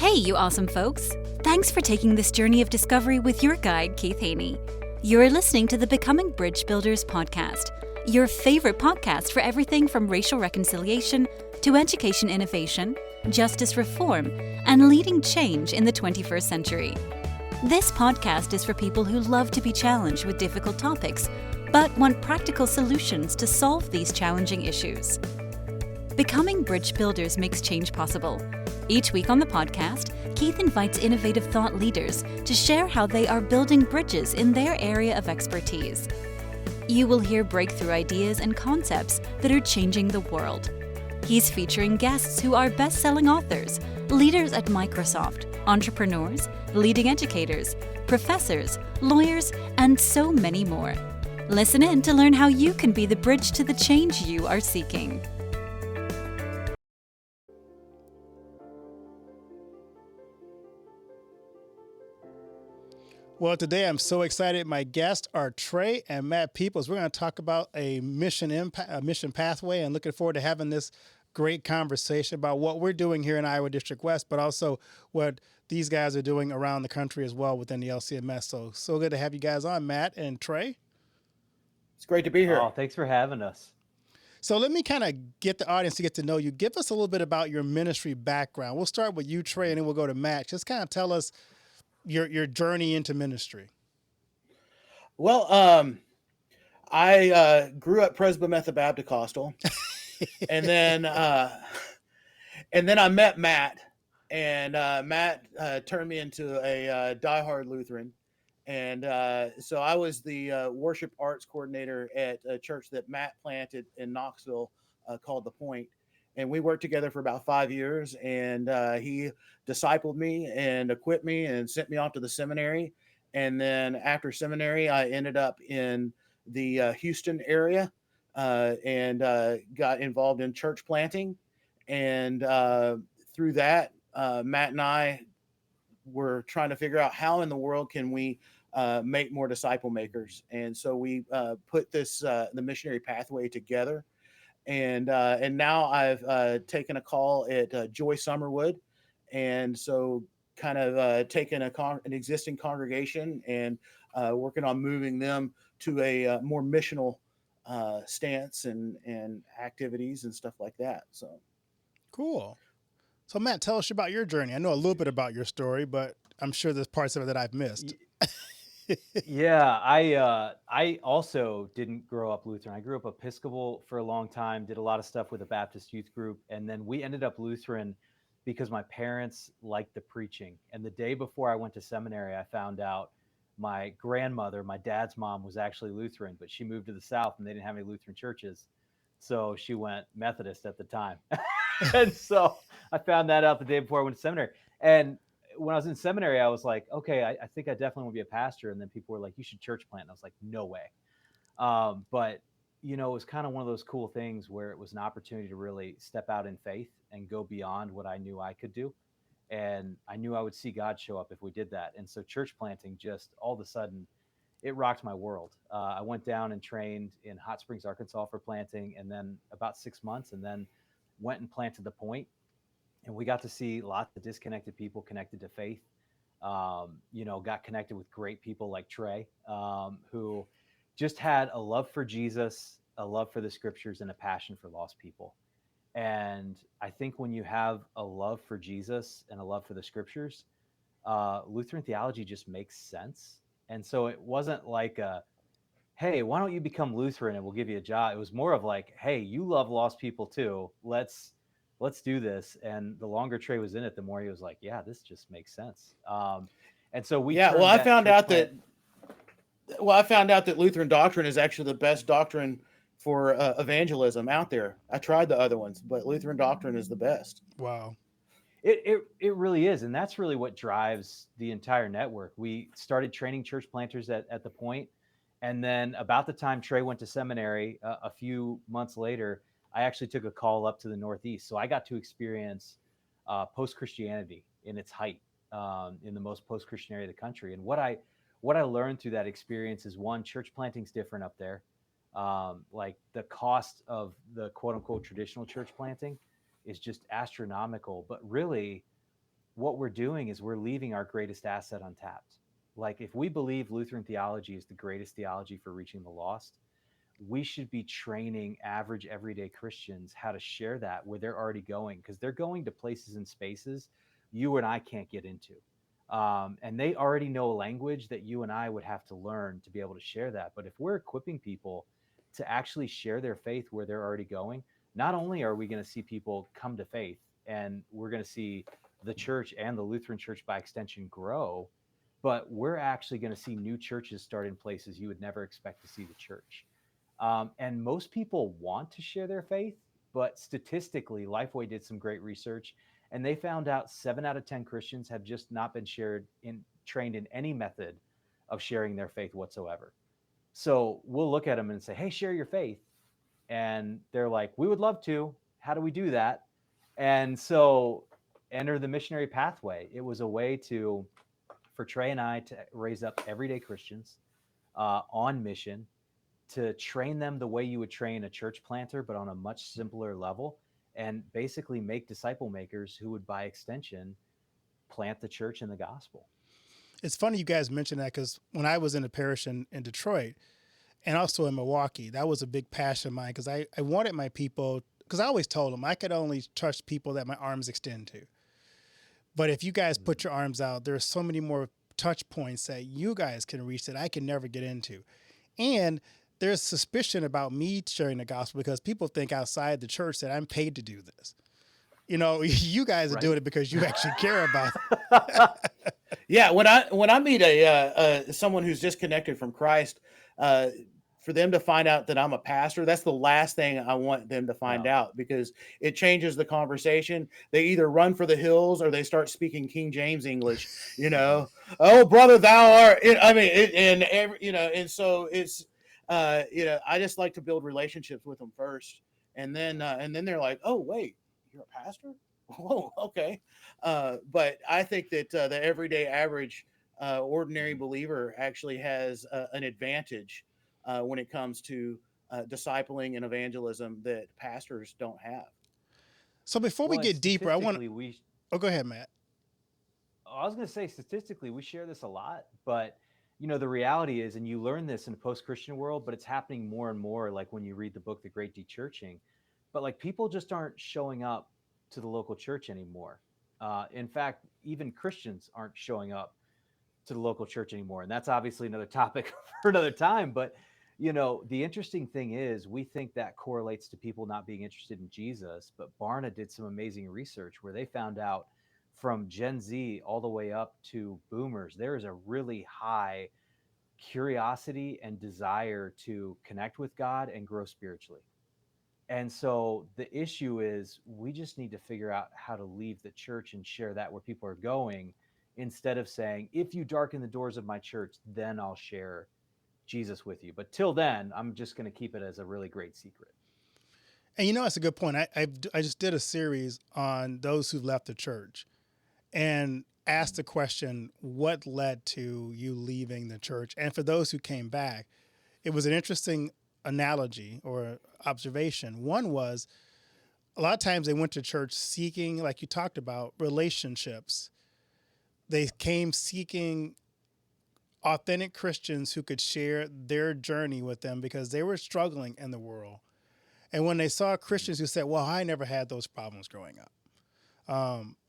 Hey, you awesome folks! Thanks for taking this journey of discovery with your guide, Keith Haney. You're listening to the Becoming Bridge Builders podcast, your favorite podcast for everything from racial reconciliation to education innovation, justice reform, and leading change in the 21st century. This podcast is for people who love to be challenged with difficult topics, but want practical solutions to solve these challenging issues. Becoming Bridge Builders makes change possible. Each week on the podcast, Keith invites innovative thought leaders to share how they are building bridges in their area of expertise. You will hear breakthrough ideas and concepts that are changing the world. He's featuring guests who are best-selling authors, leaders at Microsoft, entrepreneurs, leading educators, professors, lawyers, and so many more. Listen in to learn how you can be the bridge to the change you are seeking. Well, today I'm so excited. My guests are Trey and Matt Peeples. We're going to talk about a mission pathway, and looking forward to having this great conversation about what we're doing here in Iowa District West, but also what these guys are doing around the country as well within the LCMS. So good to have you guys on, Matt and Trey. It's great to be here. Oh, thanks for having us. So let me kind of get the audience to get to know you. Give us a little bit about your ministry background. We'll start with you, Trey, and then we'll go to Matt. Just kind of tell us your journey into ministry. Well, I grew up Presbymethodabapticostal, and then I met Matt, and Matt turned me into a diehard Lutheran, and so I was the worship arts coordinator at a church that Matt planted in Knoxville called The Point. And we worked together for about 5 years, and he discipled me and equipped me and sent me off to the seminary. And then after seminary, I ended up in the Houston area and got involved in church planting. And through that, Matt and I were trying to figure out how in the world can we make more disciple makers. And so we put this the missionary pathway together. And now I've taken a call at Joy Summerwood, and so kind of taken an existing congregation and working on moving them to a more missional stance and activities and stuff like that. So cool. So Matt, tell us about your journey. I know a little bit about your story, but I'm sure there's parts of it that I've missed. Yeah, I also didn't grow up Lutheran. I grew up Episcopal for a long time, did a lot of stuff with a Baptist youth group, and then we ended up Lutheran because my parents liked the preaching. And the day before I went to seminary, I found out my grandmother, my dad's mom, was actually Lutheran, but she moved to the South and they didn't have any Lutheran churches. So she went Methodist at the time. And so I found that out the day before I went to seminary. And when I was in seminary, I was like, okay, I think I definitely want to be a pastor. And then people were like, you should church plant. And I was like, no way. But, you know, it was kind of one of those cool things where it was an opportunity to really step out in faith and go beyond what I knew I could do. And I knew I would see God show up if we did that. And so church planting just all of a sudden, it rocked my world. I went down and trained in Hot Springs, Arkansas for planting, and then about 6 months, and then went and planted The Point. And we got to see lots of disconnected people connected to faith. Got connected with great people like Trey, who just had a love for Jesus, a love for the scriptures, and a passion for lost people. And I think when you have a love for Jesus and a love for the scriptures, Lutheran theology just makes sense. And so it wasn't like hey, why don't you become Lutheran and we'll give you a job? It was more of like, hey, you love lost people too. Let's do this. And the longer Trey was in it, the more he was like, yeah, this just makes sense. And so we, I found out that Lutheran doctrine is actually the best doctrine for evangelism out there. I tried the other ones, but Lutheran doctrine is the best. Wow. It really is. And that's really what drives the entire network. We started training church planters at The Point. And then about the time Trey went to seminary, a few months later, I actually took a call up to the Northeast. So I got to experience post-Christianity in its height, in the most post-Christian area of the country. And what I learned through that experience is, one, church planting's different up there. Like the cost of the quote unquote traditional church planting is just astronomical. But really, what we're doing is we're leaving our greatest asset untapped. Like, if we believe Lutheran theology is the greatest theology for reaching the lost, we should be training average everyday Christians how to share that where they're already going, because they're going to places and spaces you and I can't get into. And they already know a language that you and I would have to learn to be able to share that. But if we're equipping people to actually share their faith where they're already going, not only are we going to see people come to faith, and we're going to see the church and the Lutheran church by extension grow, but we're actually going to see new churches start in places you would never expect to see the church. And most people want to share their faith, but statistically, Lifeway did some great research, and they found out 7 out of 10 Christians have just not been trained in any method of sharing their faith whatsoever. So we'll look at them and say, hey, share your faith. And they're like, we would love to. How do we do that? And so enter the missionary pathway. It was a way for Trey and I to raise up everyday Christians on mission, to train them the way you would train a church planter, but on a much simpler level, and basically make disciple makers who would, by extension, plant the church in the gospel. It's funny you guys mentioned that, because when I was in a parish in Detroit and also in Milwaukee, that was a big passion of mine, because I wanted my people, because I always told them I could only trust people that my arms extend to. But if you guys put your arms out, there's so many more touch points that you guys can reach that I can never get into. And there's suspicion about me sharing the gospel, because people think outside the church that I'm paid to do this. You know, you guys are doing it because you actually care about it. Yeah, when I meet someone who's disconnected from Christ, for them to find out that I'm a pastor, that's the last thing I want them to find out, because it changes the conversation. They either run for the hills or they start speaking King James English. You know, oh brother, thou art. And so it's. I just like to build relationships with them first, and then they're like, oh wait, you're a pastor? Oh, okay. But I think that the everyday average ordinary believer actually has an advantage when it comes to discipling and evangelism that pastors don't have. So before we get deeper, I want to... Oh, go ahead, Matt. I was going to say, statistically, we share this a lot, but the reality is, and you learn this in the post-Christian world, but it's happening more and more, like when you read the book, The Great Dechurching, but like people just aren't showing up to the local church anymore. In fact, even Christians aren't showing up to the local church anymore. And that's obviously another topic for another time. But, the interesting thing is, we think that correlates to people not being interested in Jesus. But Barna did some amazing research where they found out from Gen Z all the way up to boomers, there is a really high curiosity and desire to connect with God and grow spiritually. And so the issue is, we just need to figure out how to leave the church and share that where people are going, instead of saying, if you darken the doors of my church, then I'll share Jesus with you. But till then, I'm just going to keep it as a really great secret. And that's a good point. I just did a series on those who left the church, and asked the question, what led to you leaving the church? And for those who came back, it was an interesting analogy or observation. One was, a lot of times they went to church seeking, like you talked about, relationships. They came seeking authentic Christians who could share their journey with them, because they were struggling in the world. And when they saw Christians who said, well, I never had those problems growing up.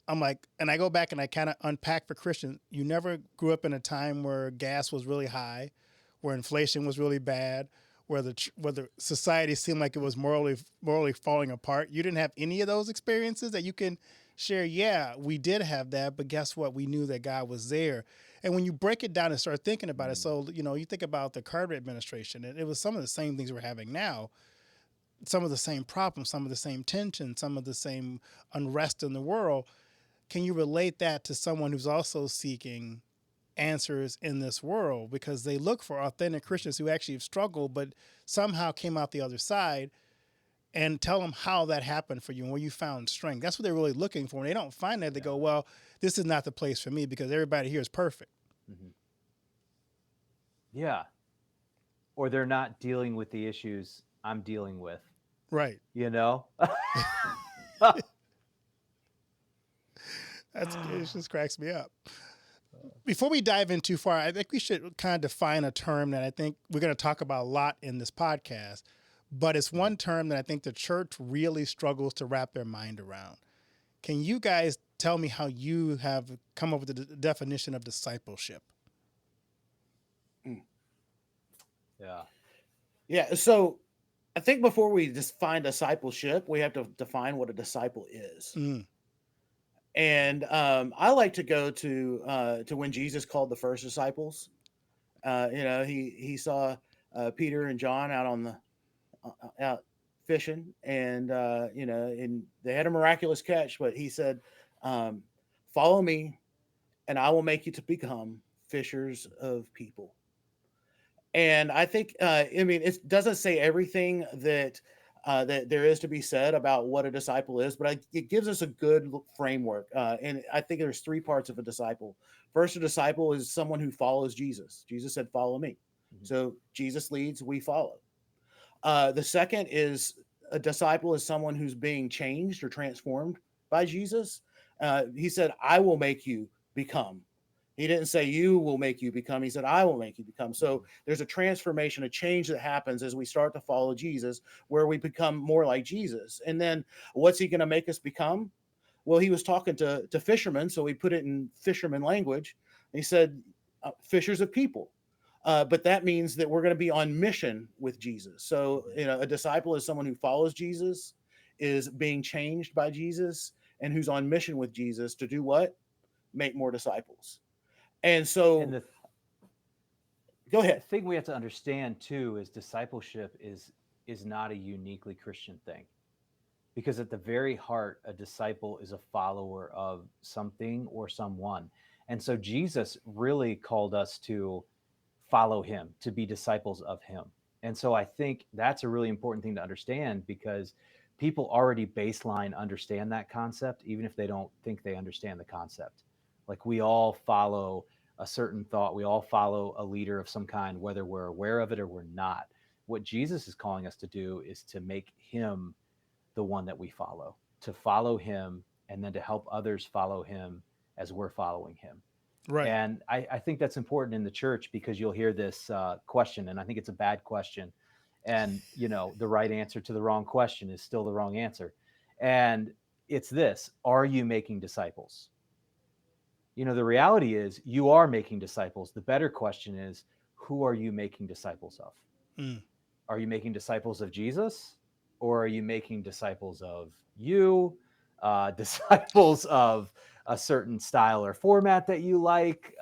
I'm like, and I go back and I kind of unpack for Christians. You never grew up in a time where gas was really high, where inflation was really bad, where the society seemed like it was morally falling apart. You didn't have any of those experiences that you can share. Yeah, we did have that, but guess what? We knew that God was there. And when you break it down and start thinking about it, so, you think about the Carter administration, and it was some of the same things we're having now, some of the same problems, some of the same tension, some of the same unrest in the world. Can you relate that to someone who's also seeking answers in this world? Because they look for authentic Christians who actually have struggled, but somehow came out the other side, and tell them how that happened for you and where you found strength. That's what they're really looking for. And they don't find that, they go, well, this is not the place for me, because everybody here is perfect. Mm-hmm. Yeah. Or they're not dealing with the issues I'm dealing with. Right. It just cracks me up. Before we dive in too far, I think we should kind of define a term that I think we're going to talk about a lot in this podcast, but it's one term that I think the church really struggles to wrap their mind around. Can you guys tell me how you have come up with the definition of discipleship? Yeah. Yeah. So I think before we define discipleship, we have to define what a disciple is. Mm. And I like to go to when Jesus called the first disciples. He saw Peter and John out on the out fishing, and and they had a miraculous catch. But he said, "Follow me, and I will make you to become fishers of people." And I think, it doesn't say everything that there is to be said about what a disciple is, but it gives us a good framework. And I think there's three parts of a disciple. First, a disciple is someone who follows Jesus. Jesus said, "Follow me." Mhm. So Jesus leads, we follow. The second is a disciple is someone who's being changed or transformed by Jesus. He said, "I will make you become." He didn't say you will make you become. He said, "I will make you become." So there's a transformation, a change that happens as we start to follow Jesus, where we become more like Jesus. And then what's he going to make us become? Well, he was talking to fishermen, so we put it in fisherman language. He said, fishers of people. But that means that we're going to be on mission with Jesus. So, a disciple is someone who follows Jesus, is being changed by Jesus, and who's on mission with Jesus to do what? Make more disciples. And so, And go the ahead. thing we have to understand too is discipleship is not a uniquely Christian thing. Because at the very heart, a disciple is a follower of something or someone. And so Jesus really called us to follow him, to be disciples of him. And so I think that's a really important thing to understand, because people already baseline understand that concept, even if they don't think they understand the concept. Like, we all follow a certain thought, we all follow a leader of some kind, whether we're aware of it or we're not. What Jesus is calling us to do is to make him the one that we follow, to follow him, and then to help others follow him as we're following him. Right. And I think that's important in the church, because you'll hear this question, and I think it's a bad question. And, the right answer to the wrong question is still the wrong answer. And it's this: are you making disciples? The reality is you are making disciples. The better question is, who are you making disciples of? Mm. Are you making disciples of Jesus, or are you making disciples of you, disciples of a certain style or format that you like,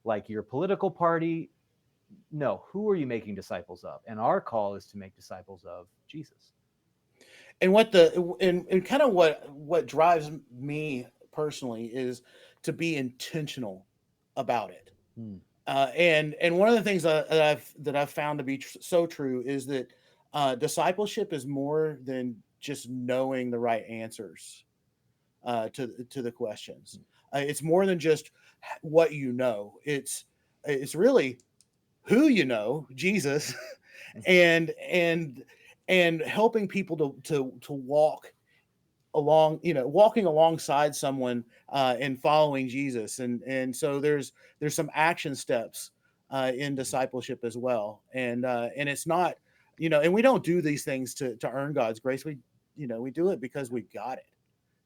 like your political party? No, who are you making disciples of? And our call is to make disciples of Jesus. And kind of what drives me personally is to be intentional about it. Hmm. And one of the things that I've found to be so true is that discipleship is more than just knowing the right answers to the questions. It's more than just what you know. It's really who you know, Jesus, and helping people to walk along, walking alongside someone and following Jesus. And so there's some action steps in discipleship as well. And it's not, and we don't do these things to earn God's grace. We do it because we got it.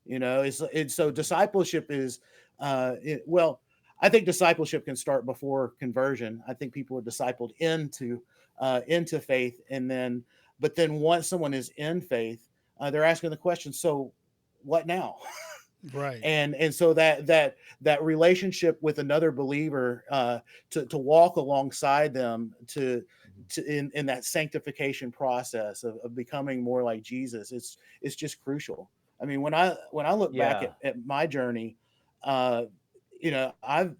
It's so discipleship is well, I think discipleship can start before conversion. I think people are discipled into faith, but then once someone is in faith, they're asking the question, so what now? Right. And so that relationship with another believer, to walk alongside them in that sanctification process of becoming more like Jesus, it's just crucial. I mean, when I look back Yeah. at my journey, uh, I've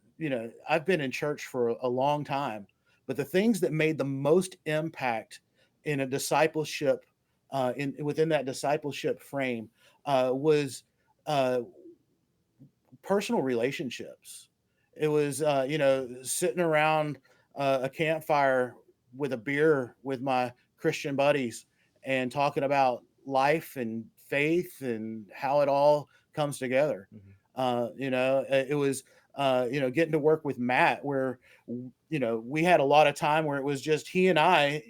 been in church for a long time, but the things that made the most impact in a discipleship, within that discipleship frame, was uh, personal relationships. It was, sitting around a campfire with a beer with my Christian buddies and talking about life and faith and how it all comes together. Mhm. It was getting to work with Matt, where we had a lot of time where it was just he and I,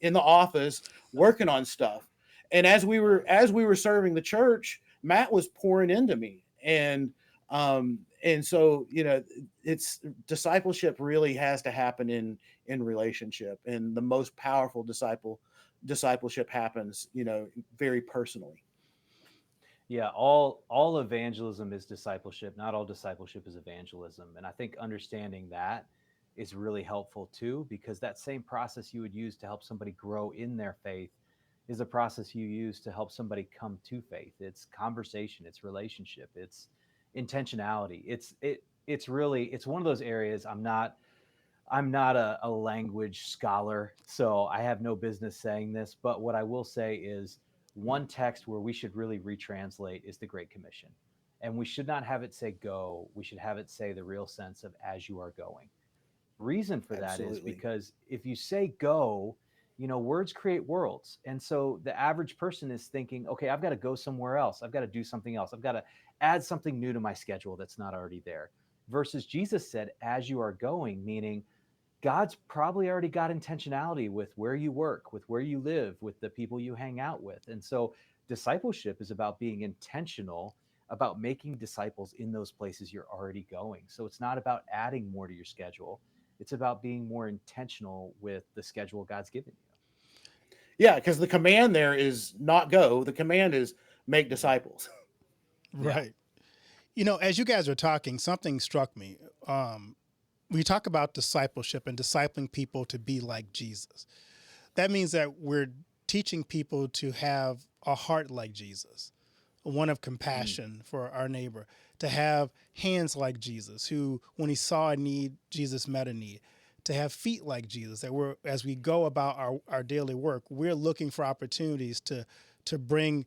in the office working on stuff. And as we were serving the church, Matt was pouring into me, and so it's discipleship really has to happen in relationship, and the most powerful discipleship happens very personally. Yeah, all evangelism is discipleship. Not all discipleship is evangelism. And I think understanding that is really helpful too, because that same process you would use to help somebody grow in their faith is a process you use to help somebody come to faith. It's conversation, it's relationship, it's intentionality. It's one of those areas. I'm not a language scholar, so I have no business saying this. But what I will say is one text where we should really retranslate is the Great Commission. And we should not have it say go. We should have it say the real sense of as you are going. Reason for that is Absolutely. because if you say go, words create worlds. And so the average person is thinking, okay, I've got to go somewhere else. I've got to do something else. I've got to add something new to my schedule that's not already there. Versus Jesus said, as you are going, meaning God's probably already got intentionality with where you work, with where you live, with the people you hang out with. And so discipleship is about being intentional about making disciples in those places you're already going. So it's not about adding more to your schedule. It's about being more intentional with the schedule God's given you. Yeah, because the command there is not go. The command is make disciples. Yeah. Right. As you guys are talking, something struck me. We talk about discipleship and discipling people to be like Jesus. That means that we're teaching people to have a heart like Jesus, one of Mm. compassion for our neighbor, to have hands like Jesus, who, when he saw a need, Jesus met a need, to have feet like Jesus, that as we go about our daily work, we're looking for opportunities to bring,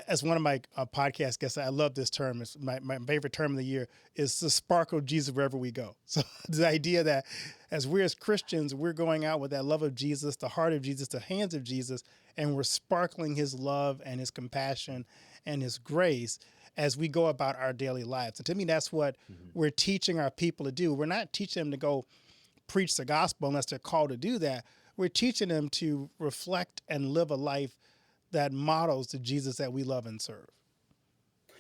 as one of my podcast guests, I love this term. It's my favorite term of the year is to sparkle Jesus wherever we go. So the idea that as Christians, we're going out with that love of Jesus, the heart of Jesus, the hands of Jesus, and we're sparkling his love and his compassion and his grace as we go about our daily lives. And to me, that's what Mhm. we're teaching our people to do. We're not teaching them to go preach the gospel unless they're called to do that. We're teaching them to reflect and live a life that models the Jesus that we love and serve.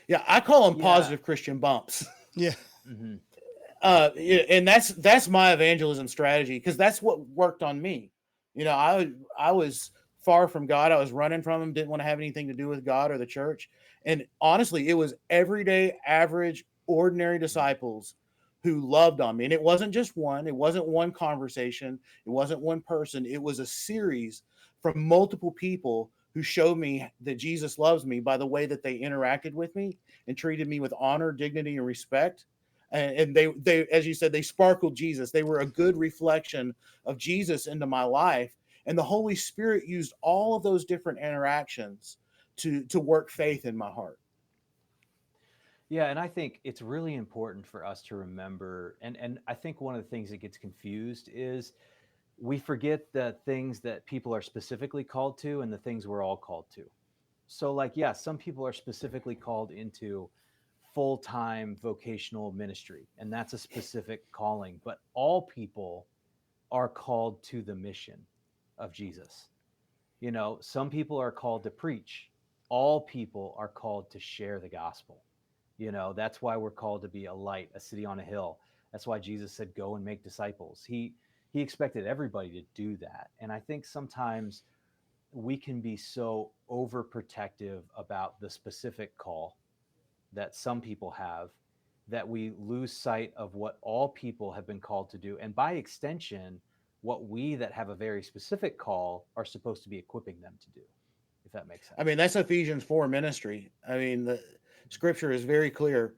Yeah, I call them Yeah. positive Christian bumps. Yeah. Hmm. And that's my evangelism strategy, because that's what worked on me. I was far from God. I was running from him. Didn't want to have anything to do with God or the church. And honestly, it was everyday, average, ordinary disciples who loved on me. And it wasn't just one. It wasn't one conversation. It wasn't one person. It was a series from multiple people who showed me that Jesus loves me by the way that they interacted with me and treated me with honor, dignity, and respect. And they, as you said, they sparkled Jesus. They were a good reflection of Jesus into my life. And the Holy Spirit used all of those different interactions to work faith in my heart. Yeah, and I think it's really important for us to remember, and I think one of the things that gets confused is we forget the things that people are specifically called to and the things we're all called to. So, like, yeah, some people are specifically called into full-time vocational ministry, and that's a specific calling, but all people are called to the mission of Jesus. Some people are called to preach. All people are called to share the gospel. That's why we're called to be a light, a city on a hill. That's why Jesus said, go and make disciples. He expected everybody to do that. And I think sometimes we can be so overprotective about the specific call that some people have that we lose sight of what all people have been called to do. And by extension, what we that have a very specific call are supposed to be equipping them to do, if that makes I mean, sense. that's Ephesians 4 ministry. I mean, the scripture is very clear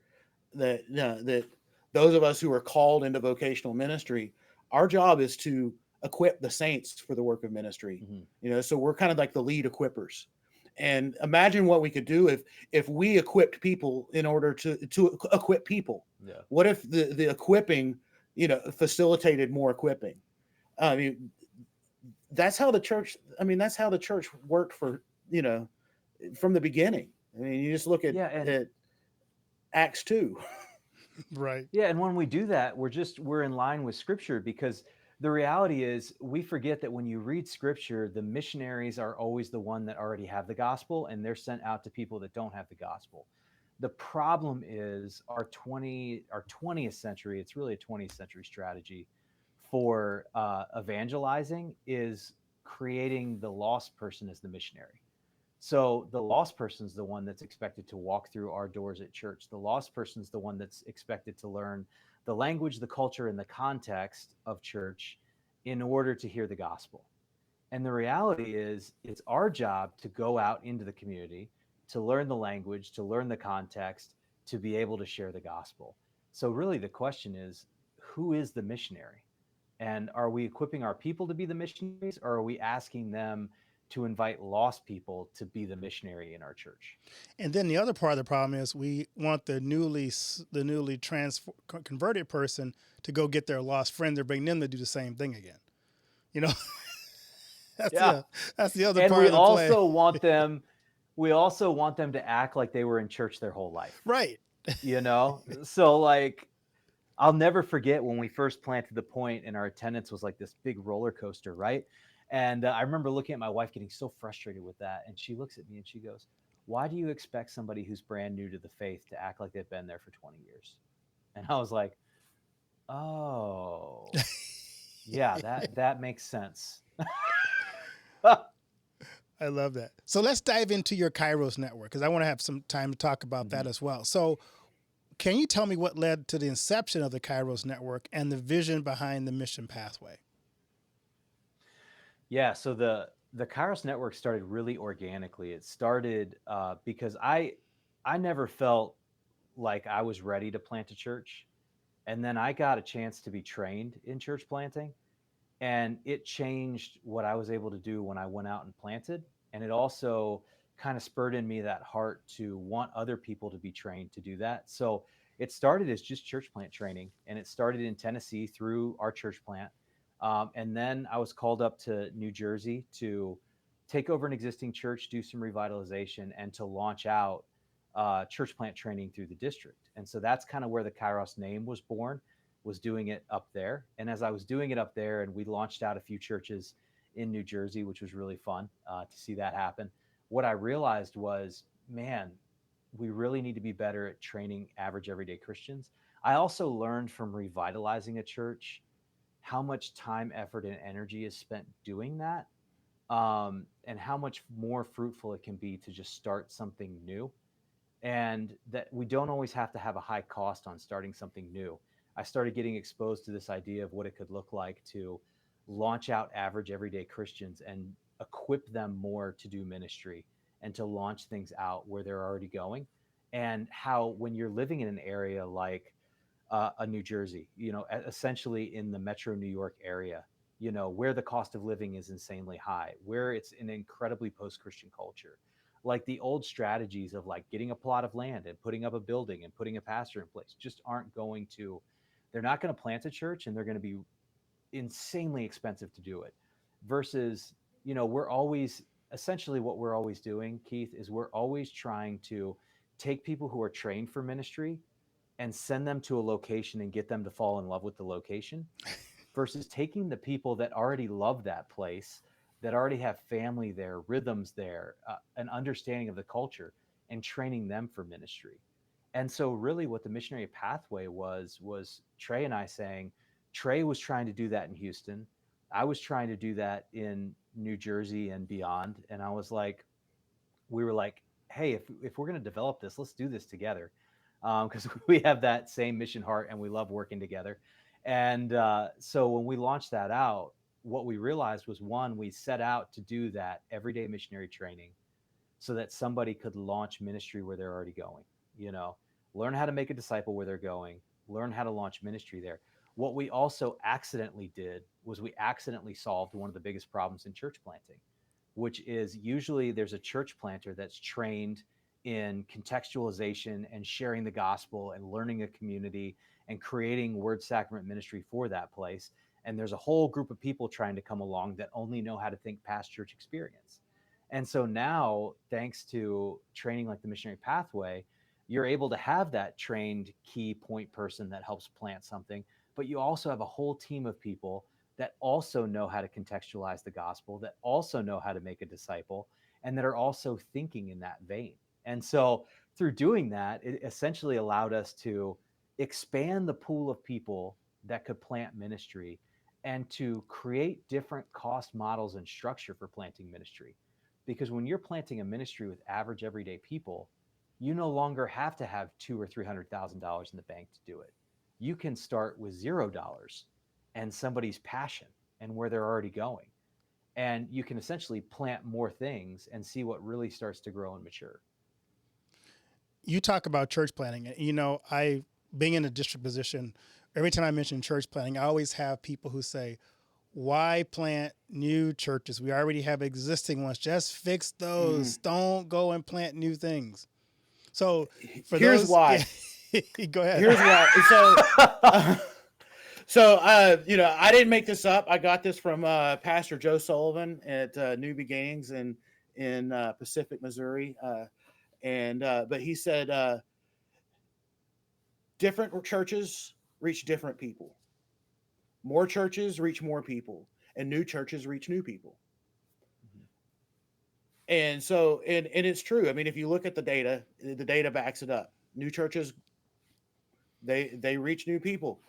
that that those of us who are called into vocational ministry, our job is to equip the saints for the work of ministry. Hmm. So we're kind of like the lead equippers. And imagine what we could do if we equipped people in order to equip people. Yeah. What if the equipping, facilitated more equipping? I mean, that's how the church. I mean, that's how the church worked for from the beginning. I mean, you just look Yeah. And at Acts 2. Right. Yeah, and when we do that, we're in line with scripture, because the reality is we forget that when you read scripture, the missionaries are always the one that already have the gospel, and they're sent out to people that don't have the gospel. The problem is our 20th century, it's really a 20th century strategy for evangelizing, is creating the lost person as the missionary. So the lost person's the one that's expected to walk through our doors at church. The lost person's the one that's expected to learn the language, the culture, and the context of church in order to hear the gospel. And the reality is, it's our job to go out into the community, to learn the language, to learn the context, to be able to share the gospel. So really the question is, who is the missionary? And are we equipping our people to be the missionaries, or are we asking them to invite lost people to be the missionary in our church? And then the other part of the problem is we want the newly converted person to go get their lost friend to bring them to do the same thing again. You know, Yeah. that's the other And part we of the play. also want them to act like they were in church their whole life. Right. So like, I'll never forget when we first planted the point, and our attendance was like this big roller coaster, right? And I remember looking at my wife getting so frustrated with that. And she looks at me and she goes, "Why do you expect somebody who's brand new to the faith to act like they've been there for 20 years?" And I was like, oh, yeah, that makes sense. I love that. So let's dive into your Kairos network, because I want to have some time to talk about that as well. So can you tell me what led to the inception of the Kairos network and the vision behind the mission pathway? Yeah, so the Kairos network started really organically. It started because I never felt like I was ready to plant a church, and then I got a chance to be trained in church planting, and it changed what I was able to do when I went out and planted, and it also kind of spurred in me that heart to want other people to be trained to do that. So it started as just church plant training, and it started in Tennessee through our church plant. And then I was called up to New Jersey to take over an existing church, do some revitalization, and to launch out church plant training through the district. And so that's kind of where the Kairos name was born, was doing it up there. And as I was doing it up there, and we launched out a few churches in New Jersey, which was really fun to see that happen, what I realized was, man, we really need to be better at training average everyday Christians. I also learned from revitalizing a church how much time, effort, and energy is spent doing that, and how much more fruitful it can be to just start something new, and that we don't always have to have a high cost on starting something new. I started getting exposed to this idea of what it could look like to launch out average everyday Christians and equip them more to do ministry and to launch things out where they're already going. And how, when you're living in an area like a New Jersey, essentially in the metro New York area, where the cost of living is insanely high, where it's an incredibly post-Christian culture, like the old strategies of like getting a plot of land and putting up a building and putting a pastor in place just aren't going to, they're not going to plant a church, and they're going to be insanely expensive to do it. Versus, we're always, essentially what we're always doing, Keith, is we're always trying to take people who are trained for ministry and send them to a location and get them to fall in love with the location, versus taking the people that already love that place, that already have family there, rhythms there, an understanding of the culture, and training them for ministry. And so really what the missionary pathway was Trey and I saying, Trey was trying to do that in Houston. I was trying to do that in New Jersey and beyond. And I was like, we were like, hey, if we're going to develop this, let's do this together, because we have that same mission heart and we love working together. And so when we launched that out, what we realized was, one, we set out to do that everyday missionary training so that somebody could launch ministry where they're already going, you know, learn how to make a disciple where they're going, learn how to launch ministry there. What we also accidentally did was we accidentally solved one of the biggest problems in church planting, which is usually there's a church planter that's trained in contextualization and sharing the gospel and learning a community and creating word sacrament ministry for that place. And there's a whole group of people trying to come along that only know how to think past church experience. And so now, thanks to training like the missionary pathway, you're able to have that trained key point person that helps plant something, but you also have a whole team of people that also know how to contextualize the gospel, that also know how to make a disciple, and that are also thinking in that vein. And so through doing that, it essentially allowed us to expand the pool of people that could plant ministry and to create different cost models and structure for planting ministry. Because when you're planting a ministry with average everyday people, you no longer have to have $200,000 or $300,000 in the bank to do it. You can start with $0 and somebody's passion and where they're already going. And you can essentially plant more things and see what really starts to grow and mature. You talk about church planting. I, being in a district position, every time I mention church planting, I always have people who say, why plant new churches? We already have existing ones. Just fix those. Don't go and plant new things. So here's why. Go ahead. Here's why. So, I didn't make this up. I got this from Pastor Joe Sullivan at New Beginnings in Pacific, Missouri. But he said, different churches reach different people. More churches reach more people, and new churches reach new people. And so, and it's true. I mean, if you look at the data backs it up. New churches, they reach new people.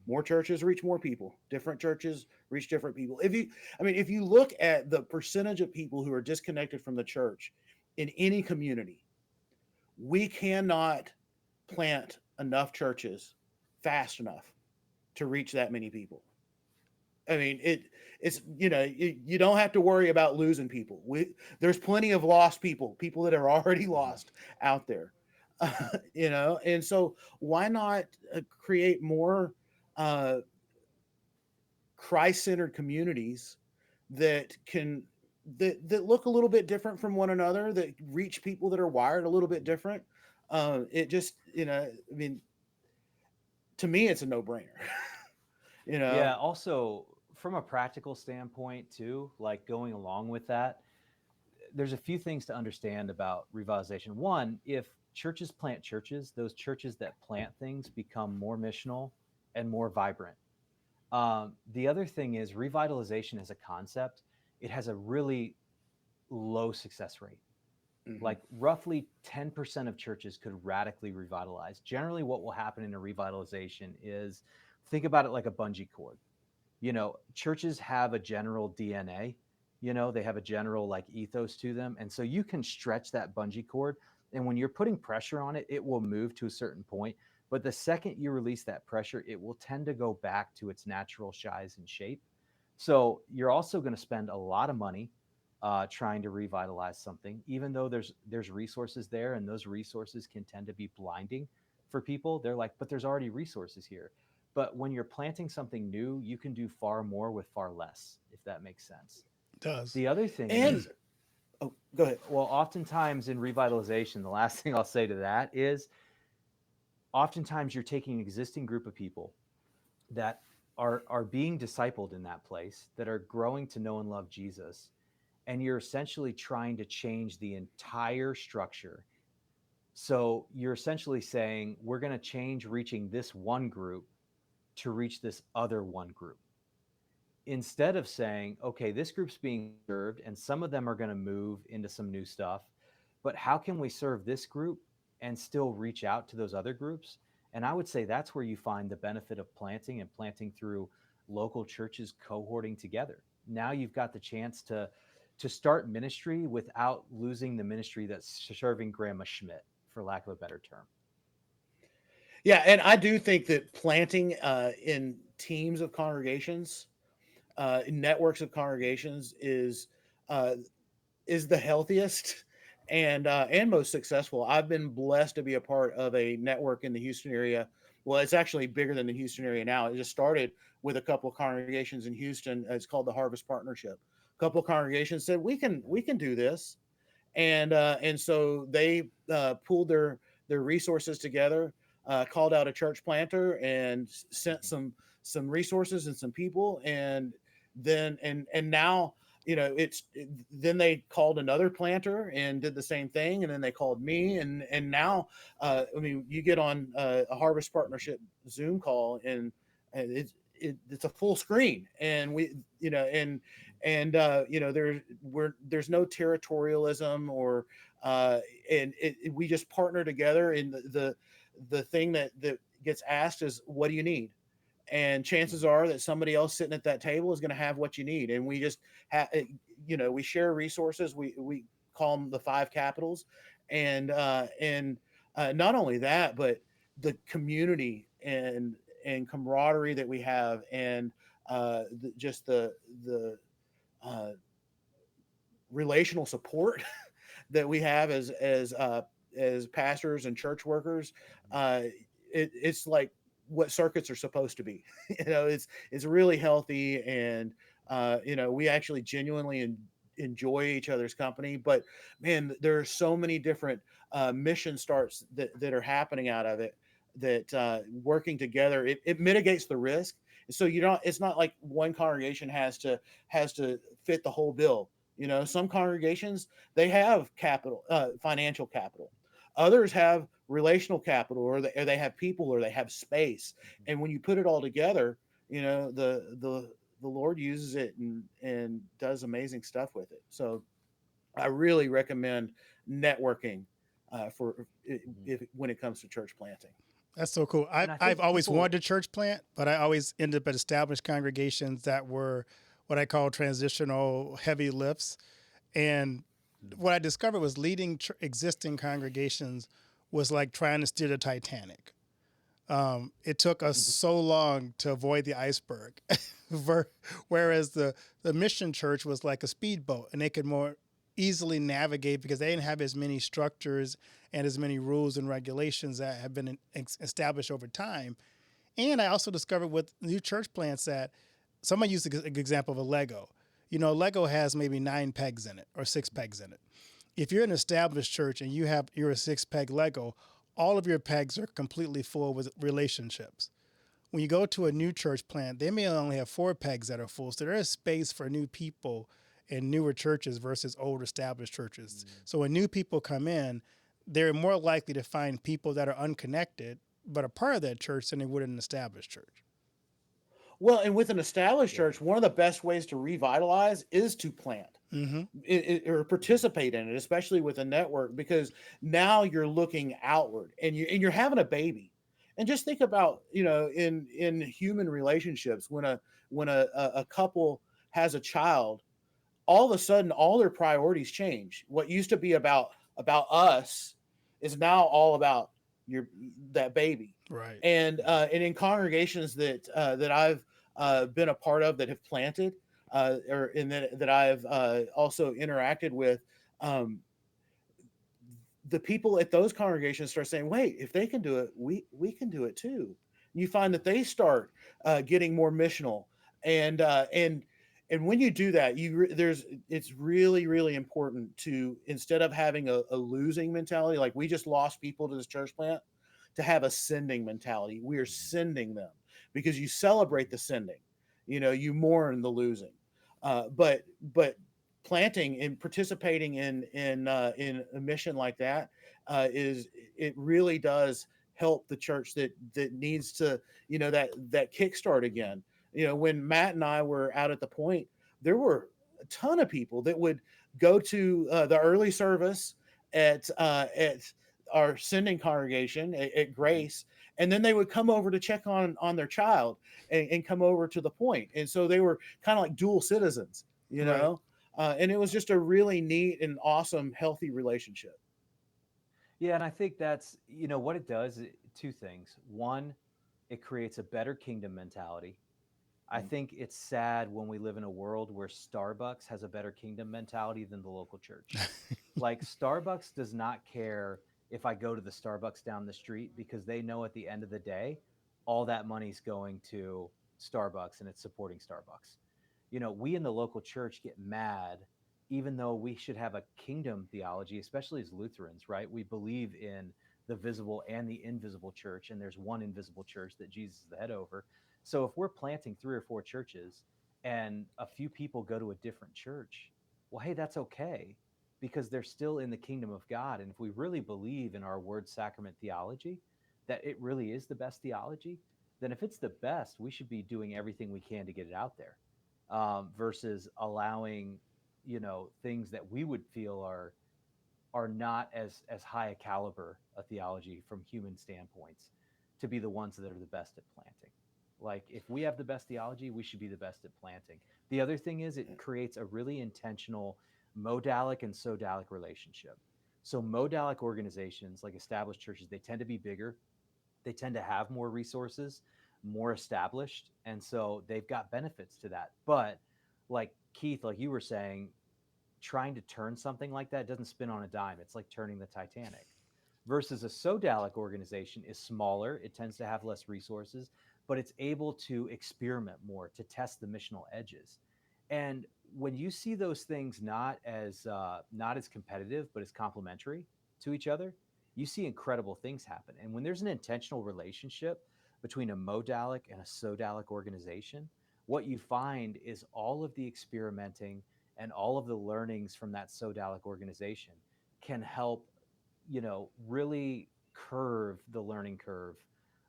More churches reach more people. Different churches reach different people. If you look at the percentage of people who are disconnected from the church in any community, we cannot plant enough churches fast enough to reach that many people. I mean, it's you don't have to worry about losing people. There's plenty of lost people that are already lost out there, and so why not create more Christ-centered communities that look a little bit different from one another, that reach people that are wired a little bit different. It just, to me, it's a no-brainer. Yeah. Also, from a practical standpoint too, like going along with that, there's a few things to understand about revitalization. One, if churches plant churches, those churches that plant things become more missional and more vibrant. The other thing is revitalization as a concept, it has a really low success rate. Like roughly 10% of churches could radically revitalize. Generally, what will happen in a revitalization is, think about it like a bungee cord. Churches have a general DNA, they have a general like ethos to them. And so you can stretch that bungee cord. And when you're putting pressure on it, it will move to a certain point. But the second you release that pressure, it will tend to go back to its natural size and shape. So you're also going to spend a lot of money trying to revitalize something, even though there's resources there, and those resources can tend to be blinding for people. They're like, but there's already resources here. But when you're planting something new, you can do far more with far less, if that makes sense. It does. The other thing is, go ahead. Well, oftentimes in revitalization, the last thing I'll say to that is, oftentimes you're taking an existing group of people that are being discipled in that place, that are growing to know and love Jesus, and you're essentially trying to change the entire structure. So you're essentially saying, we're going to change reaching this one group to reach this other one group. Instead of saying, okay, this group's being served and some of them are going to move into some new stuff, but how can we serve this group and still reach out to those other groups? And I would say that's where you find the benefit of planting, and planting through local churches cohorting together. Now you've got the chance to start ministry without losing the ministry that's serving Grandma Schmidt, for lack of a better term. Yeah, and I do think that planting in teams of congregations, in networks of congregations, is the healthiest and most successful. I've been blessed to be a part of a network in the Houston area. Well, it's actually bigger than the Houston area now. It just started with a couple of congregations in Houston. It's called the Harvest Partnership. A couple of congregations said, we can do this, and so they pooled their resources together, called out a church planter, and sent some resources and some people, and then now then they called another planter and did the same thing, and then they called me, and now, I mean, you get on a Harvest Partnership Zoom call, and it's a full screen, and there's no territorialism, or we just partner together, and the thing that gets asked is, what do you need? And chances are that somebody else sitting at that table is going to have what you need, and we just we share resources. We call them the five capitals, and not only that, but the community and camaraderie that we have, and just the uh, relational support that we have as pastors and church workers. It's like what circuits are supposed to be. It's really healthy, and we actually genuinely enjoy each other's company. But man, there are so many different mission starts that are happening out of it, that working together, it mitigates the risk. So it's not like one congregation has to fit the whole bill. Some congregations, they have financial capital. Others have relational capital, or they have people, or they have space. And when you put it all together, the Lord uses it and does amazing stuff with it. So I really recommend networking when it comes to church planting. That's so cool. I've always wanted a church plant, but I always ended up at established congregations that were what I call transitional heavy lifts. And what I discovered was leading existing congregations was like trying to steer the Titanic. It took us so long to avoid the iceberg, whereas the mission church was like a speedboat, and they could more easily navigate because they didn't have as many structures and as many rules and regulations that have been established over time. And I also discovered with new church plants that someone used an example of a Lego. Lego has maybe 9 pegs in it or 6 pegs in it. If you're an established church and you're a 6-peg Lego, all of your pegs are completely full with relationships. When you go to a new church plant, they may only have 4 pegs that are full. So there is space for new people in newer churches versus old established churches. Mm-hmm. So when new people come in, they're more likely to find people that are unconnected but a part of that church than they would in an established church. Well, and with an established church, one of the best ways to revitalize is to plant, or participate in it, especially with a network, because now you're looking outward, and you're having a baby. And just think about, in human relationships, when a couple has a child, all of a sudden all their priorities change. What used to be about us is now all about that baby. Right. And in congregations that I've been a part of, that have planted, or in that I've also interacted with, the people at those congregations start saying, "Wait, if they can do it, we can do it too." You find that they start getting more missional, and when you do that, it's really, really important to, instead of having a losing mentality, like we just lost people to this church plant, to have a sending mentality. We are sending them, because you celebrate the sending, you mourn the losing, but planting and participating in a mission like that, it really does help the church that needs to, that kickstart again. When Matt and I were out at the Point, there were a ton of people that would go to the early service at our sending congregation at Grace, and then they would come over to check on their child, and come over to the Point. And so they were kind of like dual citizens, Right. And it was just a really neat and awesome, healthy relationship. Yeah, and I think that's, what it does, 2 things. One, it creates a better kingdom mentality. I think it's sad when we live in a world where Starbucks has a better kingdom mentality than the local church. Like, Starbucks does not care if I go to the Starbucks down the street, because they know at the end of the day, all that money's going to Starbucks and it's supporting Starbucks. We in the local church get mad, even though we should have a kingdom theology, especially as Lutherans, right? We believe in the visible and the invisible church, and there's one invisible church that Jesus is the head over. So if we're planting 3 or 4 churches and a few people go to a different church, well, hey, that's okay, because they're still in the kingdom of God. And if we really believe in our word sacrament theology, that it really is the best theology, then if it's the best, we should be doing everything we can to get it out there, versus allowing, things that we would feel are not as high a caliber of theology from human standpoints to be the ones that are the best at planting. Like, if we have the best theology, we should be the best at planting. The other thing is, it creates a really intentional modalic and sodalic relationship. So modalic organizations, like established churches, they tend to be bigger, they tend to have more resources, more established, and so they've got benefits to that. But like Keith, like you were saying, trying to turn something like that doesn't spin on a dime. It's like turning the Titanic. Versus a sodalic organization is smaller, it tends to have less resources, but it's able to experiment more, to test the missional edges. And when you see those things not as competitive, but as complementary to each other, you see incredible things happen. And when there's an intentional relationship between a modalic and a sodalic organization, what you find is all of the experimenting and all of the learnings from that sodalic organization can help, really curve the learning curve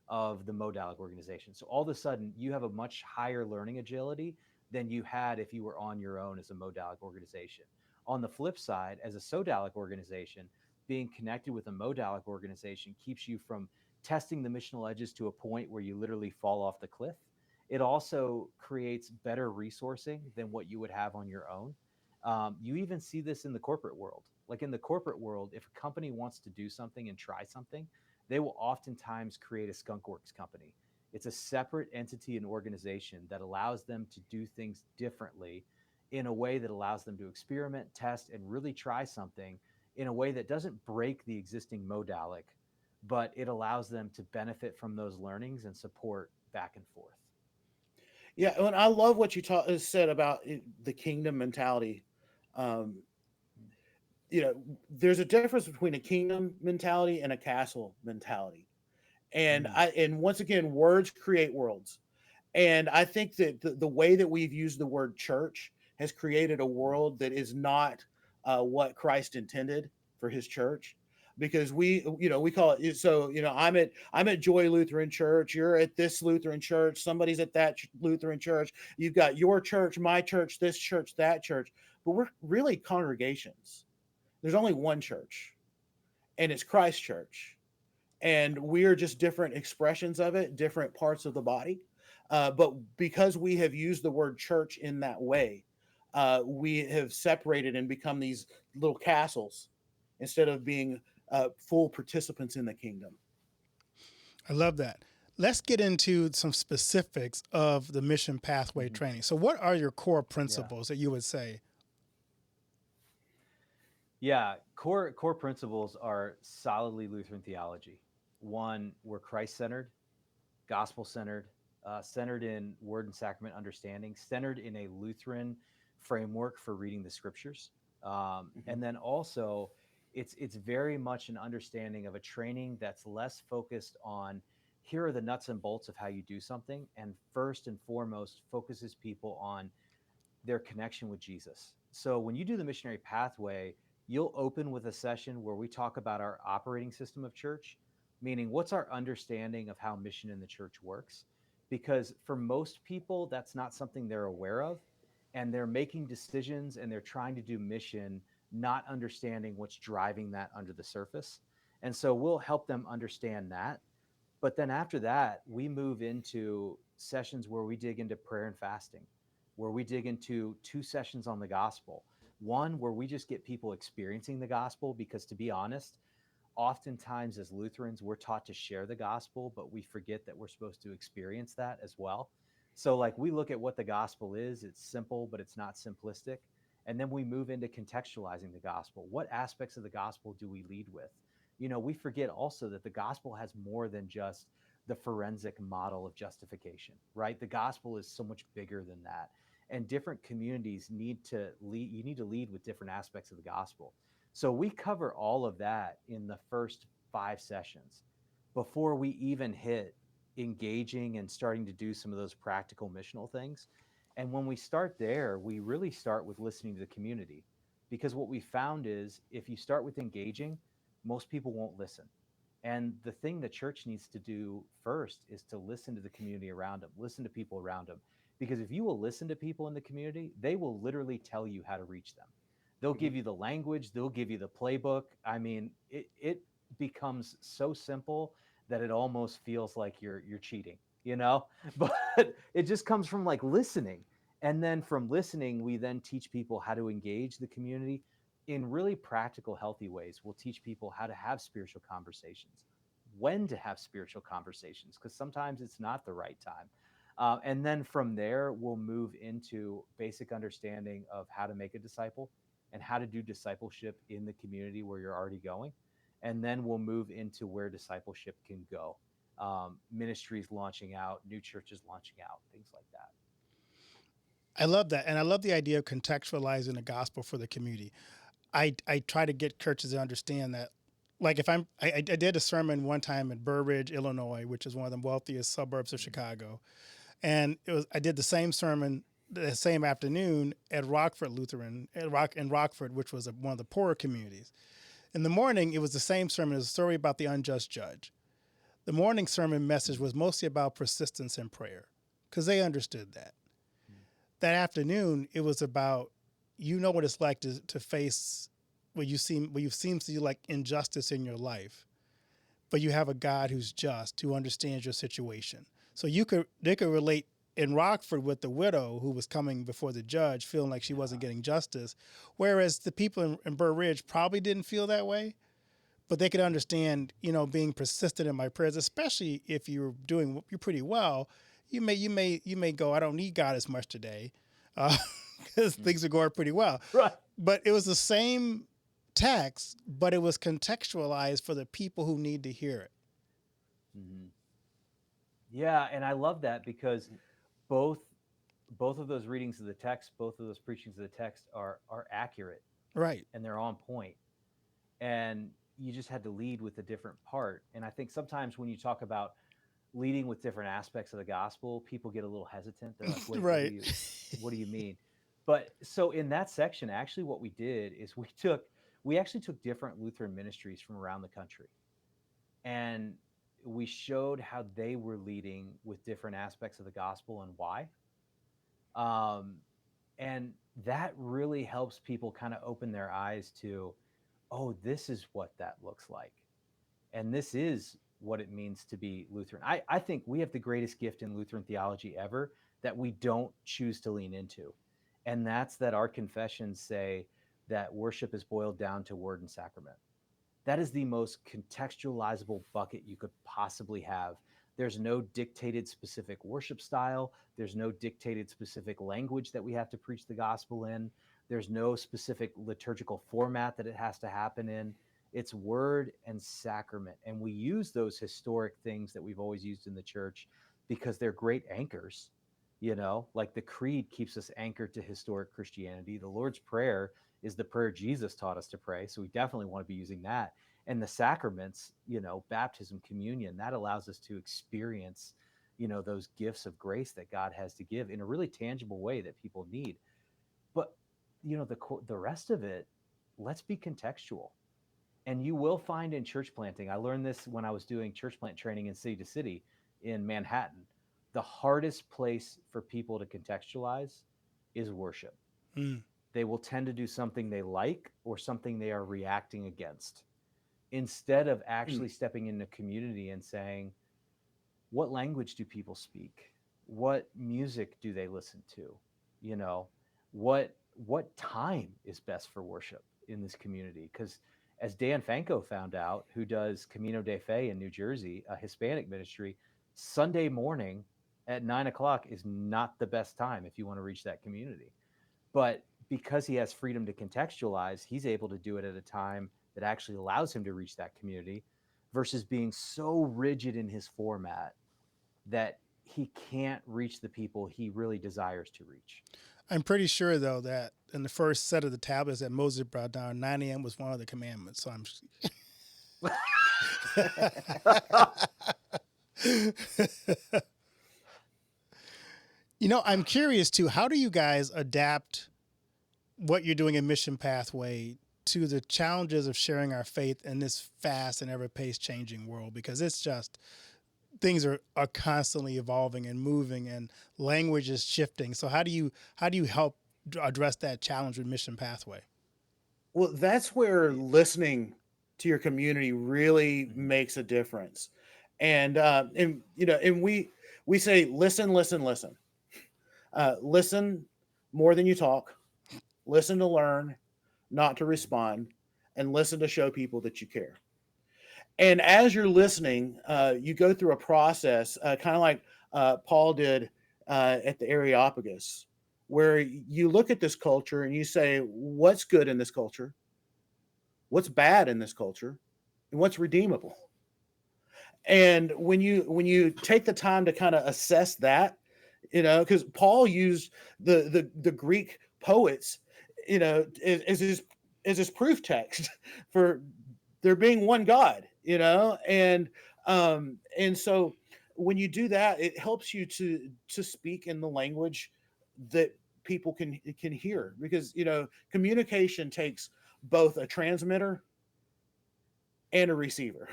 of the modalic organization. So all of a sudden, you have a much higher learning agility than you had if you were on your own as a modalic organization. On the flip side, as a sodalic organization, being connected with a modalic organization keeps you from testing the missional edges to a point where you literally fall off the cliff. It also creates better resourcing than what you would have on your own. You even see this in the corporate world. Like, in the corporate world, if a company wants to do something and try something, they will oftentimes create a skunkworks company. It's a separate entity and organization that allows them to do things differently, in a way that allows them to experiment, test, and really try something in a way that doesn't break the existing modalic, but it allows them to benefit from those learnings and support back and forth. Yeah, and I love what you said about the kingdom mentality. Um, there's a difference between a kingdom mentality and a castle mentality. And Mm. and once again, words create worlds. And I think that the way that we've used the word church has created a world that is not what Christ intended for his church. Because we call it, so I'm at Joy Lutheran Church, you're at this Lutheran church, somebody's at that Lutheran church, you've got your church, my church, this church, that church, but we're really congregations. There's only one church, and it's Christ Church, and we're just different expressions of it, different parts of the body. But because we have used the word church in that way, we have separated and become these little castles instead of being full participants in the kingdom. I love that. Let's get into some specifics of the mission pathway training. So, what are your core principles that you would say? Yeah, core principles are solidly Lutheran theology. One, we're Christ-centered, gospel-centered, centered in word and sacrament understanding, centered in a Lutheran framework for reading the scriptures. And then also, it's very much an understanding of a training that's less focused on, here are the nuts and bolts of how you do something, and first and foremost focuses people on their connection with Jesus. So when you do the missionary pathway, you'll open with a session where we talk about our operating system of church, meaning what's our understanding of how mission in the church works? Because for most people, that's not something they're aware of. And they're making decisions and they're trying to do mission, not understanding what's driving that under the surface. And so we'll help them understand that. But then after that, we move into sessions where we dig into prayer and fasting, where we dig into 2 sessions on the gospel. One where we just get people experiencing the gospel, because to be honest, oftentimes as Lutherans, we're taught to share the gospel, but we forget that we're supposed to experience that as well. So like, we look at what the gospel is, it's simple, but it's not simplistic. And then we move into contextualizing the gospel. What aspects of the gospel do we lead with? We forget also that the gospel has more than just the forensic model of justification, right? The gospel is so much bigger than that. And different communities need to lead, you need to lead with different aspects of the gospel. So we cover all of that in the first 5 sessions before we even hit engaging and starting to do some of those practical missional things. And when we start there, we really start with listening to the community, because what we found is if you start with engaging, most people won't listen. And the thing the church needs to do first is to listen to the community around them, listen to people around them. Because if you will listen to people in the community, they will literally tell you how to reach them. They'll give you the language, they'll give you the playbook. I mean, it becomes so simple that it almost feels like you're cheating, you know? But it just comes from like listening. And then from listening, we then teach people how to engage the community in really practical, healthy ways. We'll teach people how to have spiritual conversations, when to have spiritual conversations, because sometimes it's not the right time. And then from there, we'll move into basic understanding of how to make a disciple and how to do discipleship in the community where you're already going. And then we'll move into where discipleship can go. Ministries launching out, new churches launching out, things like that. I love that. And I love the idea of contextualizing the gospel for the community. I try to get churches to understand that. Like if I did a sermon one time in Burr Ridge, Illinois, which is one of the wealthiest suburbs of Chicago. And I did the same sermon the same afternoon at Rockford Lutheran, in Rockford, which was one of the poorer communities. In the morning, it was the same sermon. It was a story about the unjust judge. The morning sermon message was mostly about persistence in prayer, because they understood that. That afternoon, it was about, what it's like to face what you've seen to you like injustice in your life, but you have a God who's just, who understands your situation. So they could relate in Rockford with the widow who was coming before the judge, feeling like she wasn't getting justice, whereas the people in Burr Ridge probably didn't feel that way, but they could understand, being persistent in my prayers, especially if you're pretty well. You may go, I don't need God as much today, because things are going pretty well. Right. But it was the same text, but it was contextualized for the people who need to hear it. Mm-hmm. Yeah, and I love that because both of those readings of the text, both of those preachings of the text are accurate, Right. and they're on point. And you just had to lead with a different part. And I think sometimes when you talk about leading with different aspects of the gospel, people get a little hesitant. They're like, wait, right. what do you mean? But so in that section, actually what we did is we actually took different Lutheran ministries from around the country, and we showed how they were leading with different aspects of the gospel and why. And that really helps people kind of open their eyes to, oh, this is what that looks like. And this is what it means to be Lutheran. I think we have the greatest gift in Lutheran theology ever that we don't choose to lean into. And that's that our confessions say that worship is boiled down to word and sacrament. That is the most contextualizable bucket you could possibly have. There's no dictated specific worship style. There's no dictated specific language that we have to preach the gospel in. There's no specific liturgical format that it has to happen in. It's word and sacrament. And we use those historic things that we've always used in the church because they're great anchors. Like the creed keeps us anchored to historic Christianity. The Lord's Prayer is the prayer Jesus taught us to pray. So we definitely want to be using that. And the sacraments, baptism, communion, that allows us to experience, those gifts of grace that God has to give in a really tangible way that people need. But, the rest of it, let's be contextual. And you will find in church planting, I learned this when I was doing church plant training in City to City in Manhattan, the hardest place for people to contextualize is worship. They will tend to do something they like or something they are reacting against, instead of actually stepping into community and saying, what language do people speak? What music do they listen to? What time is best for worship in this community? Because as Dan Fanco found out, who does Camino de Fe in New Jersey, a Hispanic ministry, Sunday morning at 9:00 is not the best time if you want to reach that community. But because he has freedom to contextualize, he's able to do it at a time that actually allows him to reach that community, versus being so rigid in his format that he can't reach the people he really desires to reach. I'm pretty sure, though, that in the first set of the tablets that Moses brought down, 9 a.m. was one of the commandments. So I'm. I'm curious too. How do you guys adapt what you're doing in Mission Pathway to the challenges of sharing our faith in this fast and ever pace changing world? Because it's just things are constantly evolving and moving, and language is shifting. So how do you help address that challenge with Mission Pathway? Well, that's where listening to your community really Mhm. makes a difference. And we say listen, listen, listen. Listen more than you talk. Listen to learn, not to respond, and listen to show people that you care. And as you're listening, you go through a process, kind of like Paul did at the Areopagus, where you look at this culture and you say, what's good in this culture? What's bad in this culture? And what's redeemable? And when you take the time to kind of assess that, because Paul used the Greek poets, as his proof text for there being one God, and so when you do that, it helps you to speak in the language that people can hear, because communication takes both a transmitter and a receiver.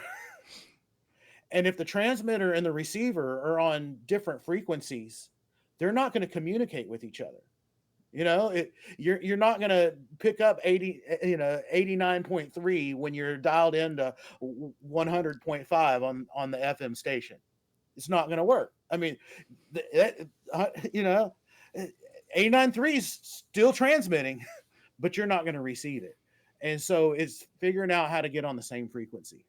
And if the transmitter and the receiver are on different frequencies, they're not going to communicate with each other. You're not going to pick up 89.3 when you're dialed into 100.5 on the FM station. It's not going to work. I mean, that, you know, 89.3 is still transmitting, but you're not going to receive it. And so it's figuring out how to get on the same frequency.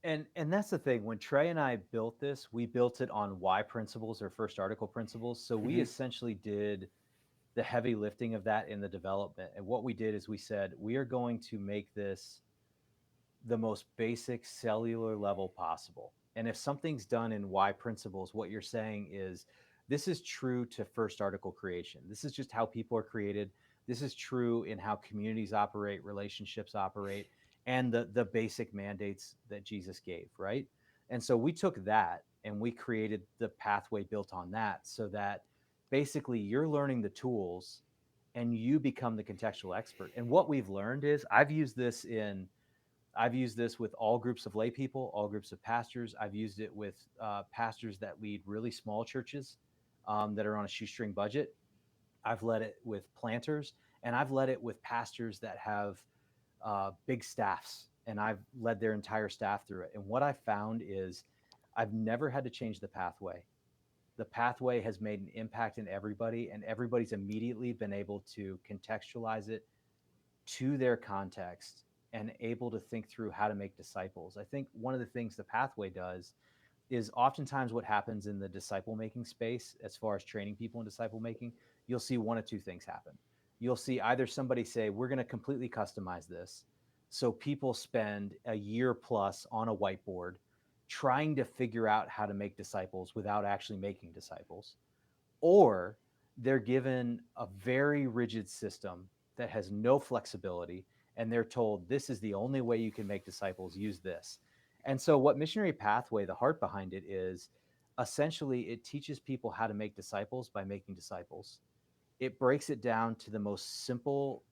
And that's the thing. When Trey and I built this, we built it on why principles or first article principles. So we Mhm. essentially did the heavy lifting of that in the development. And what we did is we said, we are going to make this the most basic cellular level possible. And if something's done in why principles, what you're saying is this is true to first article creation. This is just how people are created. This is true in how communities operate, relationships operate, and the basic mandates that Jesus gave, right? And so we took that and we created the pathway built on that, so that basically you're learning the tools and you become the contextual expert. And what we've learned is I've used this with all groups of lay people, all groups of pastors. I've used it with pastors that lead really small churches that are on a shoestring budget. I've led it with planters, and I've led it with pastors that have big staffs, and I've led their entire staff through it. And what I found is I've never had to change the pathway. The pathway has made an impact in everybody, and everybody's immediately been able to contextualize it to their context and able to think through how to make disciples. I think one of the things the pathway does is oftentimes what happens in the disciple making space, as far as training people in disciple making, you'll see one of two things happen. You'll see either somebody say, we're going to completely customize this. So people spend a year plus on a whiteboard trying to figure out how to make disciples without actually making disciples, or they're given a very rigid system that has no flexibility, and they're told this is the only way you can make disciples, use this. And so what missionary pathway, the heart behind it, is essentially it teaches people how to make disciples by making disciples. It breaks it down to the most simple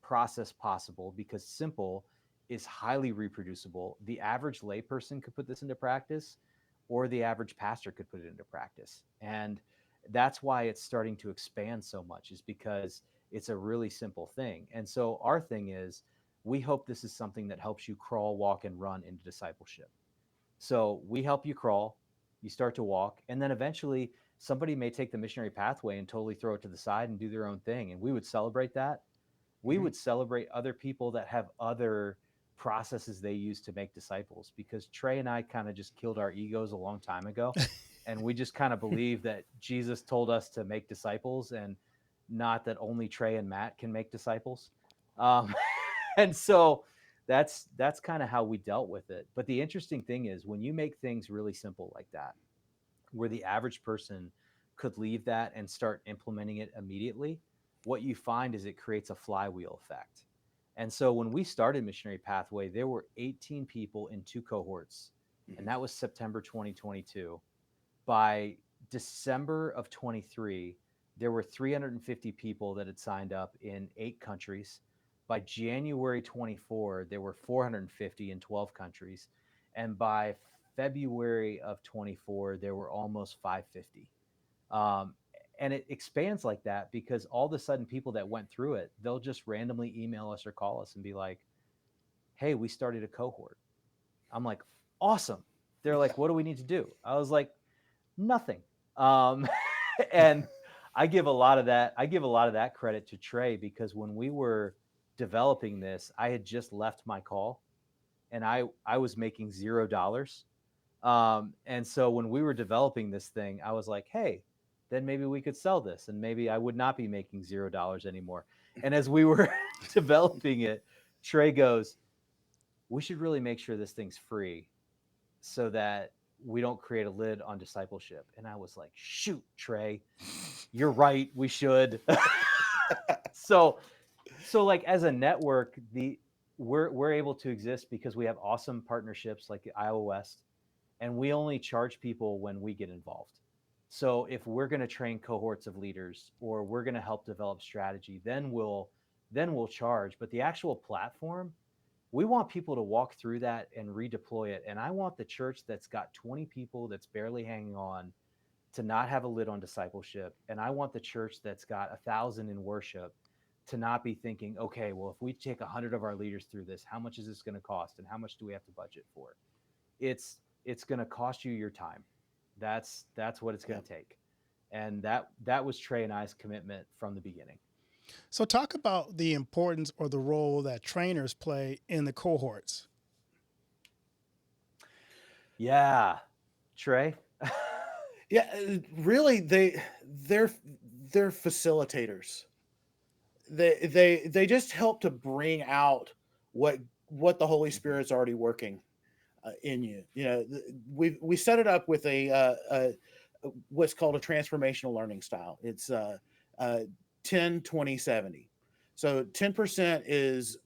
process possible, because simple is highly reproducible. The average layperson could put this into practice, or the average pastor could put it into practice. And that's why it's starting to expand so much, is because it's a really simple thing. And so our thing is, we hope this is something that helps you crawl, walk, and run into discipleship. So we help you crawl, you start to walk, and then eventually somebody may take the missionary pathway and totally throw it to the side and do their own thing. And we would celebrate that. We Mhm. would celebrate other people that have other processes they use to make disciples, because Trey and I kind of just killed our egos a long time ago. And we just kind of believe that Jesus told us to make disciples, and not that only Trey and Matt can make disciples. Um, and so that's kind of how we dealt with it. But the interesting thing is, when you make things really simple like that, where the average person could leave that and start implementing it immediately, what you find is it creates a flywheel effect. And so when we started Missionary Pathway, there were 18 people in two cohorts, and Mhm. that was September 2022. By December of 23, there were 350 people that had signed up in 8 countries. By January 24, there were 450 in 12 countries. And by February of 24, there were almost 550. Um, and it expands like that because all of a sudden people that went through it, they'll just randomly email us or call us and be like, hey, we started a cohort. I'm like, awesome. They're like, what do we need to do? I was like, nothing. Um, and I give a lot of that credit to Trey, because when we were developing this, I had just left my call and I was making $0. And so when we were developing this thing, I was like, hey, then maybe we could sell this and maybe I would not be making $0 anymore. And as we were developing it, Trey goes, we should really make sure this thing's free so that we don't create a lid on discipleship. And I was like, shoot, Trey, you're right. We should. so like as a network, we're able to exist because we have awesome partnerships like the Iowa West, and we only charge people when we get involved. So if we're going to train cohorts of leaders or we're going to help develop strategy, then we'll charge. But the actual platform, we want people to walk through that and redeploy it. And I want the church that's got 20 people that's barely hanging on to not have a lid on discipleship. And I want the church that's got 1,000 in worship to not be thinking, okay, well, if we take 100 of our leaders through this, how much is this going to cost? And how much do we have to budget for? It's going to cost you your time. That's what it's going to take. And that was Trey and I's commitment from the beginning. So talk about the importance or the role that trainers play in the cohorts. Yeah. Trey? Yeah, really, they're facilitators. They just help to bring out what the Holy Spirit's already working in you. You know, we set it up with a what's called a transformational learning style. It's 10, 20, 70. So 10% is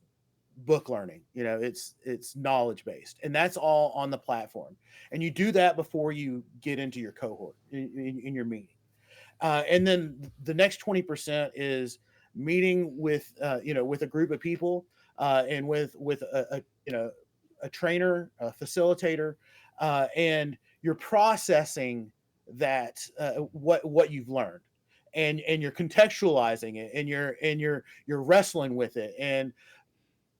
book learning. You know, it's knowledge based, and that's all on the platform. And you do that before you get into your cohort in your meeting. And then the next 20% is meeting with with a group of people and with a trainer, a facilitator, and you're processing that what you've learned, and you're contextualizing it, and you're wrestling with it, and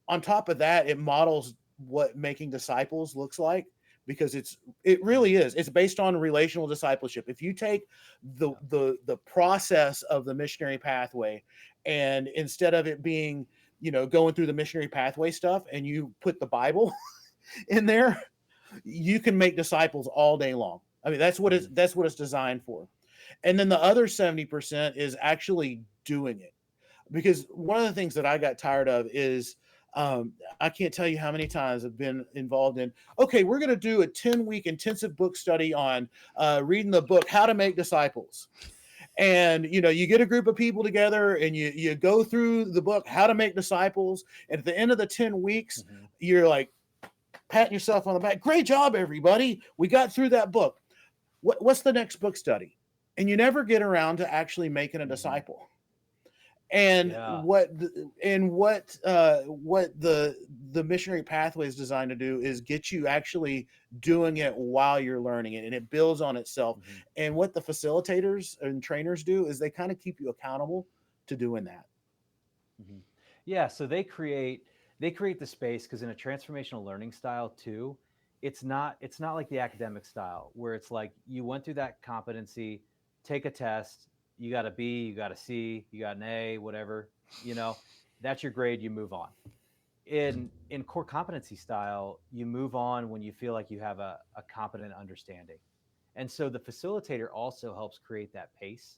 on top of that, it models what making disciples looks like, because it really is. It's based on relational discipleship. If you take the process of the missionary pathway, and instead of it being, going through the missionary pathway stuff, and you put the Bible in there, you can make disciples all day long. I mean, that's what it's designed for. And then the other 70% is actually doing it. Because one of the things that I got tired of is, I can't tell you how many times I've been involved in, okay, we're going to do a 10-week intensive book study on reading the book, How to Make Disciples. And, you get a group of people together and you go through the book, How to Make Disciples. And at the end of the 10 weeks, you're like patting yourself on the back. Great job, everybody. We got through that book. What's the next book study? And you never get around to actually making a disciple. And what the missionary pathway is designed to do is get you actually doing it while you're learning it, and it builds on itself. And what the facilitators and trainers do is they kind of keep you accountable to doing that. Yeah, so they create the space, because in a transformational learning style too, it's not like the academic style where it's like you went through that competency, take a test, you got a B, you got a C, you got an A, whatever, that's your grade, you move on. In core competency style, you move on when you feel like you have a competent understanding. And so the facilitator also helps create that pace.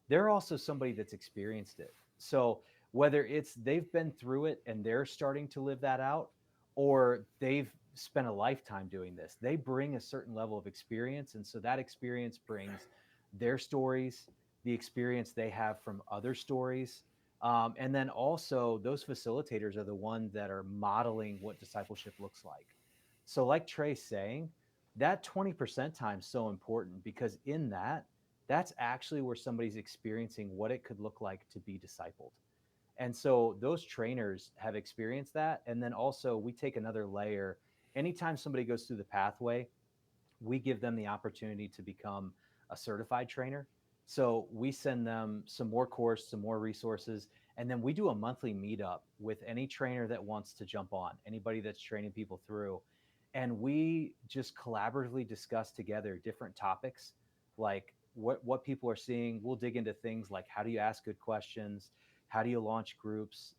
They're also somebody that's experienced it. So whether it's they've been through it and they're starting to live that out, or they've spent a lifetime doing this, they bring a certain level of experience. And so that experience brings their stories, the experience they have from other stories. And then also those facilitators are the ones that are modeling what discipleship looks like. So like Trey's saying, that 20% time is so important, because in that, that's actually where somebody's experiencing what it could look like to be discipled. And so those trainers have experienced that. And then also we take another layer. Anytime somebody goes through the pathway, we give them the opportunity to become a certified trainer. So we send them some more course, some more resources, and then we do a monthly meetup with any trainer that wants to jump on, anybody that's training people through. And we just collaboratively discuss together different topics, like what people are seeing. We'll dig into things like, how do you ask good questions? How do you launch groups?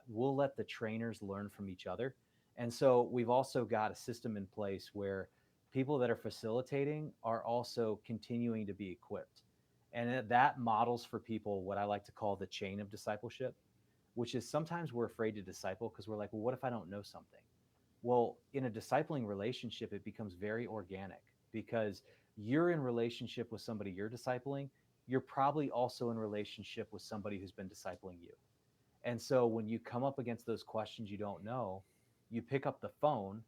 We'll let the trainers learn from each other. And so we've also got a system in place where people that are facilitating are also continuing to be equipped. And that models for people what I like to call the chain of discipleship, which is sometimes we're afraid to disciple because we're like, well, what if I don't know something? Well, in a discipling relationship, it becomes very organic because you're in relationship with somebody you're discipling. You're probably also in relationship with somebody who's been discipling you. And so when you come up against those questions you don't know, you pick up the phone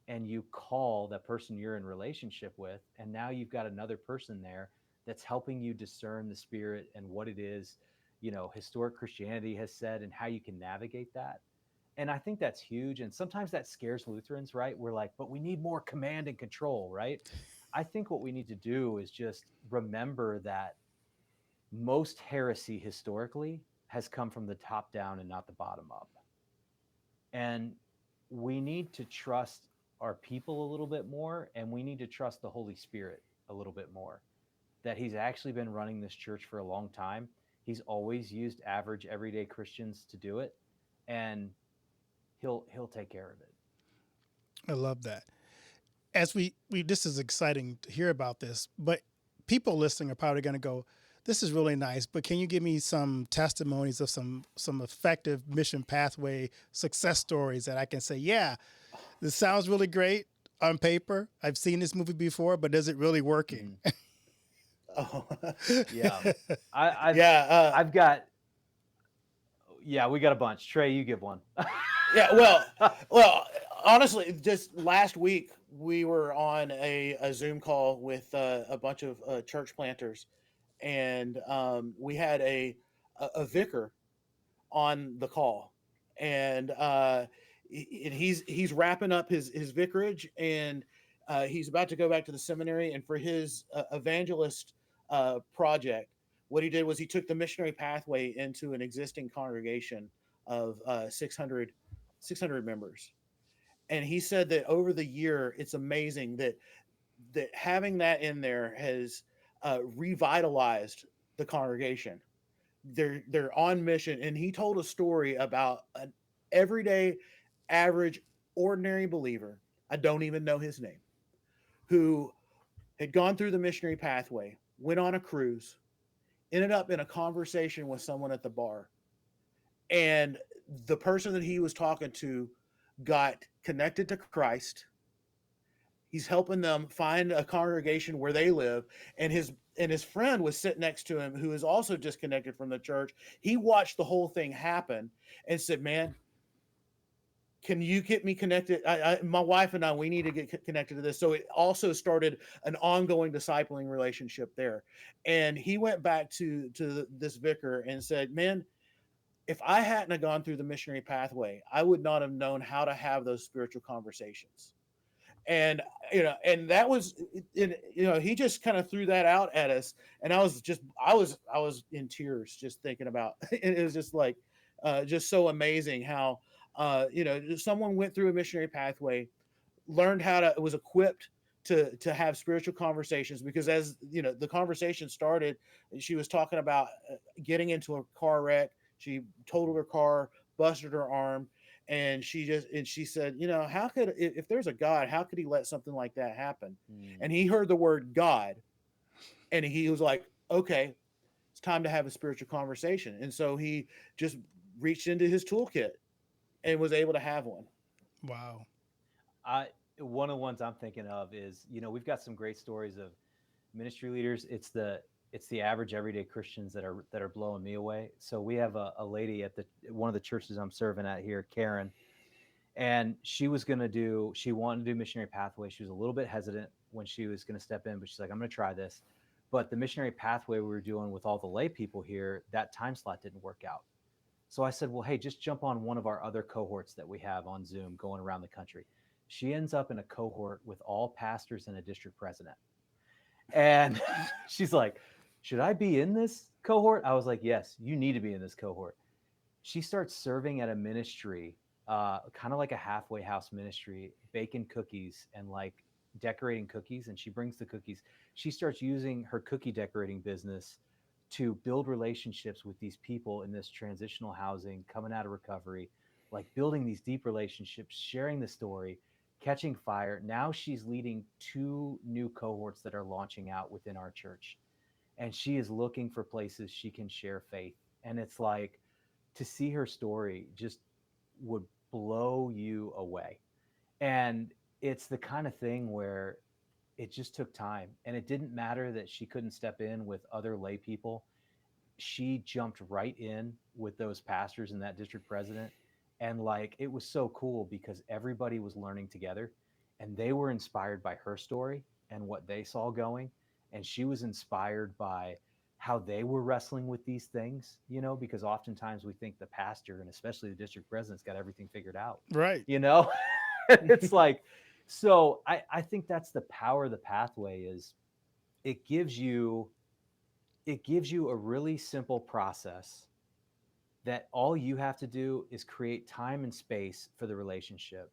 and you call that person you're in relationship with. And now you've got another person there that's helping you discern the spirit and what it is, historic Christianity has said and how you can navigate that. And I think that's huge. And sometimes that scares Lutherans, right? We're like, but we need more command and control, right? I think what we need to do is just remember that most heresy historically has come from the top down and not the bottom up. And we need to trust our people a little bit more, and we need to trust the Holy Spirit a little bit more, that he's actually been running this church for a long time. He's always used average everyday Christians to do it, and he'll take care of it. I love that. As we this is exciting to hear about this, but people listening are probably going to go, this is really nice, but can you give me some testimonies of some effective mission pathway success stories that I can say, yeah, this sounds really great on paper. I've seen this movie before, but is it really working? Oh, Yeah. yeah. I've got, yeah, we got a bunch. Trey, you give one. Yeah. Well, honestly, just last week we were on a Zoom call with a bunch of church planters, and we had a vicar on the call, and he's wrapping up his vicarage, and he's about to go back to the seminary, and for his evangelist project, what he did was he took the missionary pathway into an existing congregation of 600 members, and he said that over the year it's amazing that having that in there has revitalized the congregation. They're on mission, and he told a story about an everyday, average, ordinary believer. I don't even know his name, who had gone through the missionary pathway, went on a cruise, ended up in a conversation with someone at the bar, and the person that he was talking to got connected to Christ. He's helping them find a congregation where they live, and his friend was sitting next to him, who is also disconnected from the church. He watched the whole thing happen and said, man, can you get me connected? My wife and I, we need to get connected to this. So it also started an ongoing discipling relationship there. And he went back to this vicar and said, man, if I hadn't have gone through the missionary pathway, I would not have known how to have those spiritual conversations. And and that was, he just kind of threw that out at us, and I was in tears just thinking about and it was just like just so amazing how someone went through a missionary pathway, learned how to, was equipped to have spiritual conversations, because as the conversation started, she was talking about getting into a car wreck. She totaled her car, busted her arm, and she said, how could, if there's a God, how could he let something like that happen? And he heard the word God, and he was like, okay, it's time to have a spiritual conversation. And so he just reached into his toolkit and was able to have one. Wow. One of the ones I'm thinking of is, we've got some great stories of ministry leaders. It's the average everyday Christians that are blowing me away. So we have a lady at one of the churches I'm serving at here, Karen, and she wanted to do missionary pathway. She was a little bit hesitant when she was going to step in, but she's like, I'm going to try this. But the missionary pathway we were doing with all the lay people here, that time slot didn't work out. So I said, well, hey, just jump on one of our other cohorts that we have on Zoom going around the country. She ends up in a cohort with all pastors and a district president. And she's like, should I be in this cohort? I was like, yes, you need to be in this cohort. She starts serving at a ministry, kind of like a halfway house ministry, baking cookies and like decorating cookies. And she brings the cookies. She starts using her cookie decorating business to build relationships with these people in this transitional housing, coming out of recovery, like building these deep relationships, sharing the story, catching fire. Now she's leading 2 new cohorts that are launching out within our church. And she is looking for places she can share faith. And it's like, to see her story just would blow you away. And it's the kind of thing where it just took time. And it didn't matter that she couldn't step in with other lay people. She jumped right in with those pastors and that district president. And like, it was so cool because everybody was learning together and they were inspired by her story and what they saw going. And she was inspired by how they were wrestling with these things, you know, because oftentimes we think the pastor and especially the district president's got everything figured out, Right. you know. It's like, so I think that's the power of the pathway is it gives you a really simple process that all you have to do is create time and space for the relationship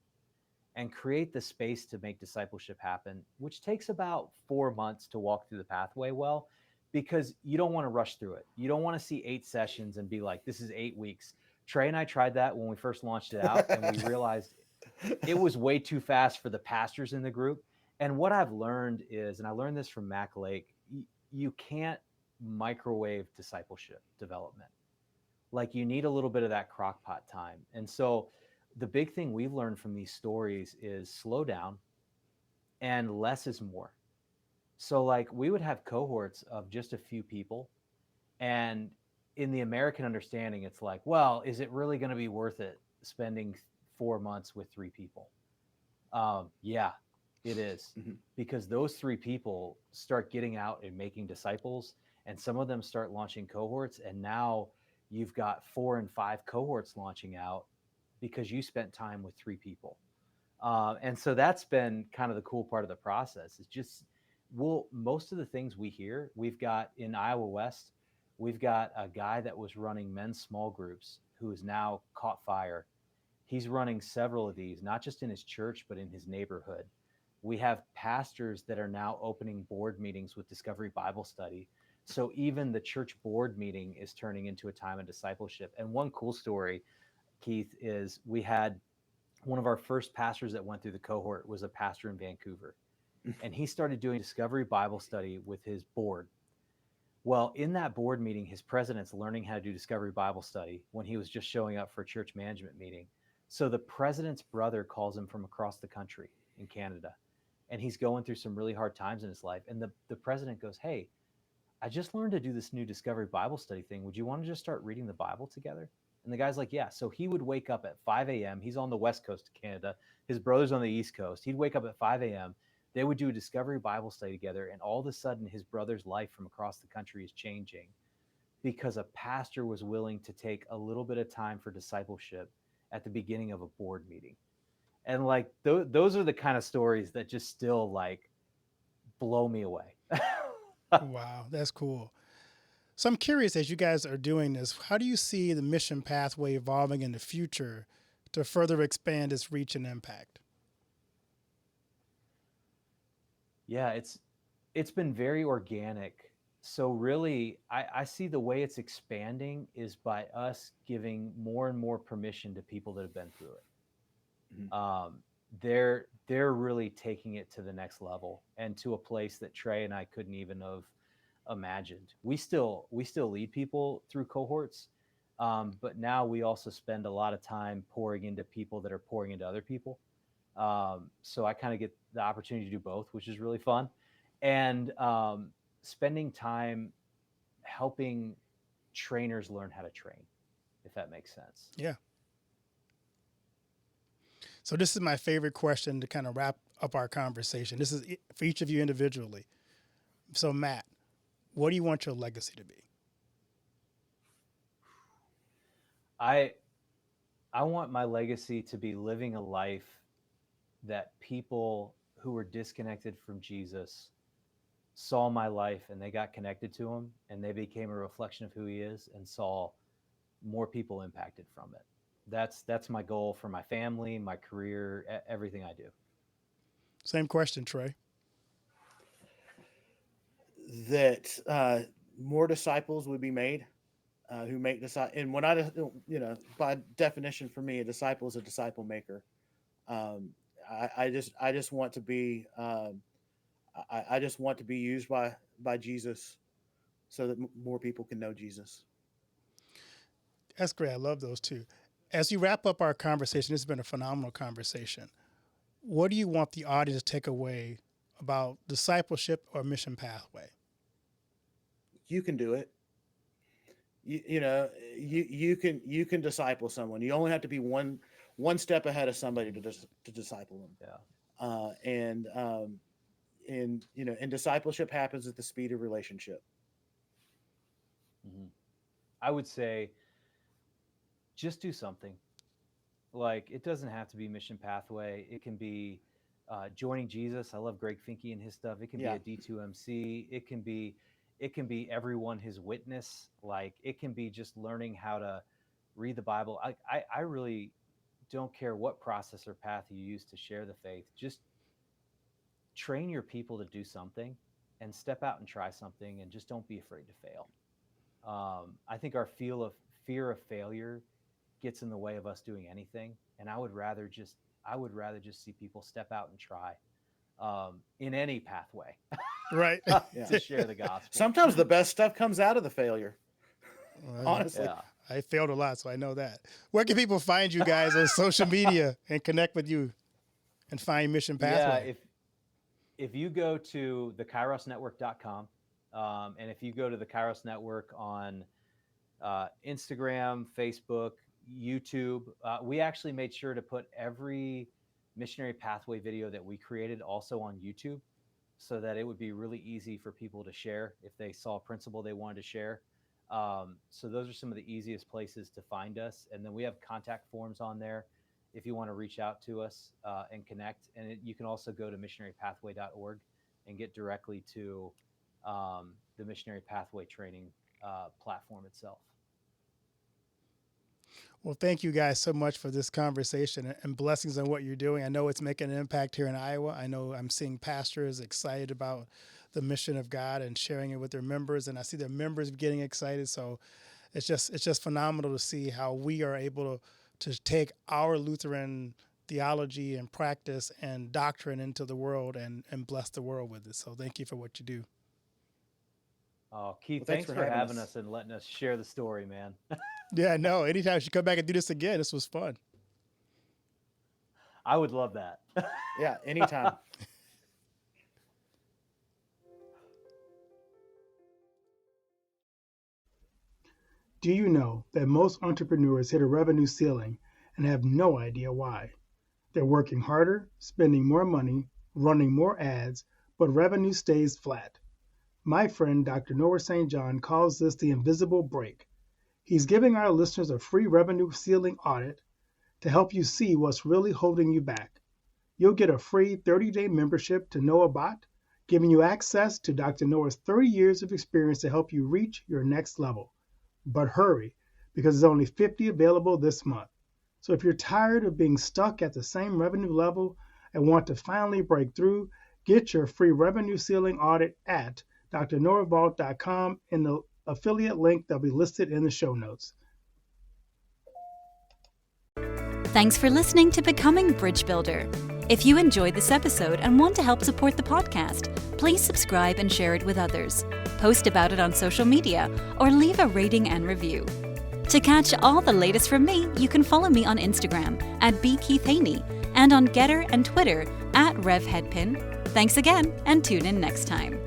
and create the space to make discipleship happen, which takes about 4 months to walk through the pathway well, because you don't want to rush through it. You don't want to see 8 sessions and be like, this is 8 weeks. Trey and I tried that when we first launched it out, and we realized it was way too fast for the pastors in the group. And what I've learned is, and I learned this from Mac Lake, you can't microwave discipleship development. Like, you need a little bit of that crock pot time. And so the big thing we've learned from these stories is slow down and less is more. So like, we would have cohorts of just a few people, and in the American understanding, it's like, well, is it really going to be worth it spending 4 months with 3 people? Yeah, it is. Mm-hmm. Because those 3 people start getting out and making disciples, and some of them start launching cohorts, and now you've got 4 and 5 cohorts launching out because you spent time with 3 people. And so that's been kind of the cool part of the process. It's just, most of the things we hear, we've got in Iowa West, we've got a guy that was running men's small groups who has now caught fire. He's running several of these, not just in his church, but in his neighborhood. We have pastors that are now opening board meetings with Discovery Bible Study. So even the church board meeting is turning into a time of discipleship. And one cool story, Keith, is we had one of our first pastors that went through the cohort was a pastor in Vancouver. And he started doing Discovery Bible Study with his board. Well, in that board meeting, his president's learning how to do Discovery Bible Study when he was just showing up for a church management meeting. So the president's brother calls him from across the country in Canada, and he's going through some really hard times in his life. And the president goes, hey, I just learned to do this new Discovery Bible Study thing. Would you want to just start reading the Bible together? And the guy's like, yeah. So he would wake up at 5 a.m. He's on the west coast of Canada. His brother's on the east coast. He'd wake up at 5 a.m. They would do a Discovery Bible Study together. And all of a sudden, his brother's life from across the country is changing because a pastor was willing to take a little bit of time for discipleship at the beginning of a board meeting. And like, those are the kind of stories that just still like blow me away. Wow, that's cool. So I'm curious, as you guys are doing this, how do you see the mission pathway evolving in the future to further expand its reach and impact? Yeah, it's been very organic. So really, I see the way it's expanding is by us giving more and more permission to people that have been through it. Mm-hmm. They're really taking it to the next level and to a place that Trey and I couldn't even have imagined. We still lead people through cohorts, but now we also spend a lot of time pouring into people that are pouring into other people. So I kind of get the opportunity to do both, which is really fun, and spending time helping trainers learn how to train, if that makes sense. Yeah. So this is my favorite question to kind of wrap up our conversation. This is for each of you individually. So Matt, What do you want your legacy to be? I want my legacy to be living a life that people who were disconnected from Jesus saw my life and they got connected to him and they became a reflection of who he is and saw more people impacted from it. That's my goal for my family, my career, everything I do. Same question, Trey. That more disciples would be made who make disciples. And when by definition for me, a disciple is a disciple maker. I just want to be I just want to be used by Jesus so that more people can know Jesus. That's great. I love those two. As you wrap up our conversation, this has been a phenomenal conversation. What do you want the audience to take away about discipleship or mission pathway? You can do it. You can disciple someone. You only have to be one step ahead of somebody to disciple them. Yeah. And discipleship happens at the speed of relationship. Mm-hmm. I would say just do something. Like, it doesn't have to be mission pathway. It can be joining Jesus. I love Greg Finke and his stuff. It can be a D2MC. It can be everyone his witness. Like, it can be just learning how to read the Bible. I really don't care what process or path you use to share the faith. Just train your people to do something and step out and try something, and just don't be afraid to fail. I think our fear of failure gets in the way of us doing anything. And I would rather just see people step out and try in any pathway. Right. To share the gospel. Sometimes the best stuff comes out of the failure. Honestly. Yeah. I failed a lot, so I know that. Where can people find you guys on social media and connect with you and find Mission Pathway? Yeah, if you go to thekairosnetwork.com, and if you go to the Kairos Network on Instagram, Facebook, YouTube, we actually made sure to put every missionary pathway video that we created also on YouTube, so that it would be really easy for people to share if they saw a principle they wanted to share. So those are some of the easiest places to find us. And then we have contact forms on there if you want to reach out to us and connect. And you can also go to missionarypathway.org and get directly to the Missionary Pathway training platform itself. Well, thank you guys so much for this conversation, and blessings on what you're doing. I know it's making an impact here in Iowa. I know I'm seeing pastors excited about the mission of God and sharing it with their members, and I see their members getting excited. So it's just phenomenal to see how we are able to take our Lutheran theology and practice and doctrine into the world and bless the world with it. So thank you for what you do. Oh, Keith, thanks for having us and letting us share the story, man. Yeah, no, anytime you should come back and do this again. This was fun. I would love that. Yeah, anytime. Do you know that most entrepreneurs hit a revenue ceiling and have no idea why? They're working harder, spending more money, running more ads, but revenue stays flat. My friend Dr. Noah St. John calls this the invisible break. He's giving our listeners a free revenue ceiling audit to help you see what's really holding you back. You'll get a free 30-day membership to Noah Bot, giving you access to Dr. Noah's 30 years of experience to help you reach your next level. But hurry, because there's only 50 available this month. So if you're tired of being stuck at the same revenue level and want to finally break through, get your free revenue ceiling audit at drnoahvault.com in the affiliate link that'll be listed in the show notes. Thanks for listening to Becoming Bridge Builder. If you enjoyed this episode and want to help support the podcast, please subscribe and share it with others. Post about it on social media or leave a rating and review. To catch all the latest from me, you can follow me on Instagram at @BKeithHaney and on Getter and Twitter @RevHeadpin. Thanks again, and tune in next time.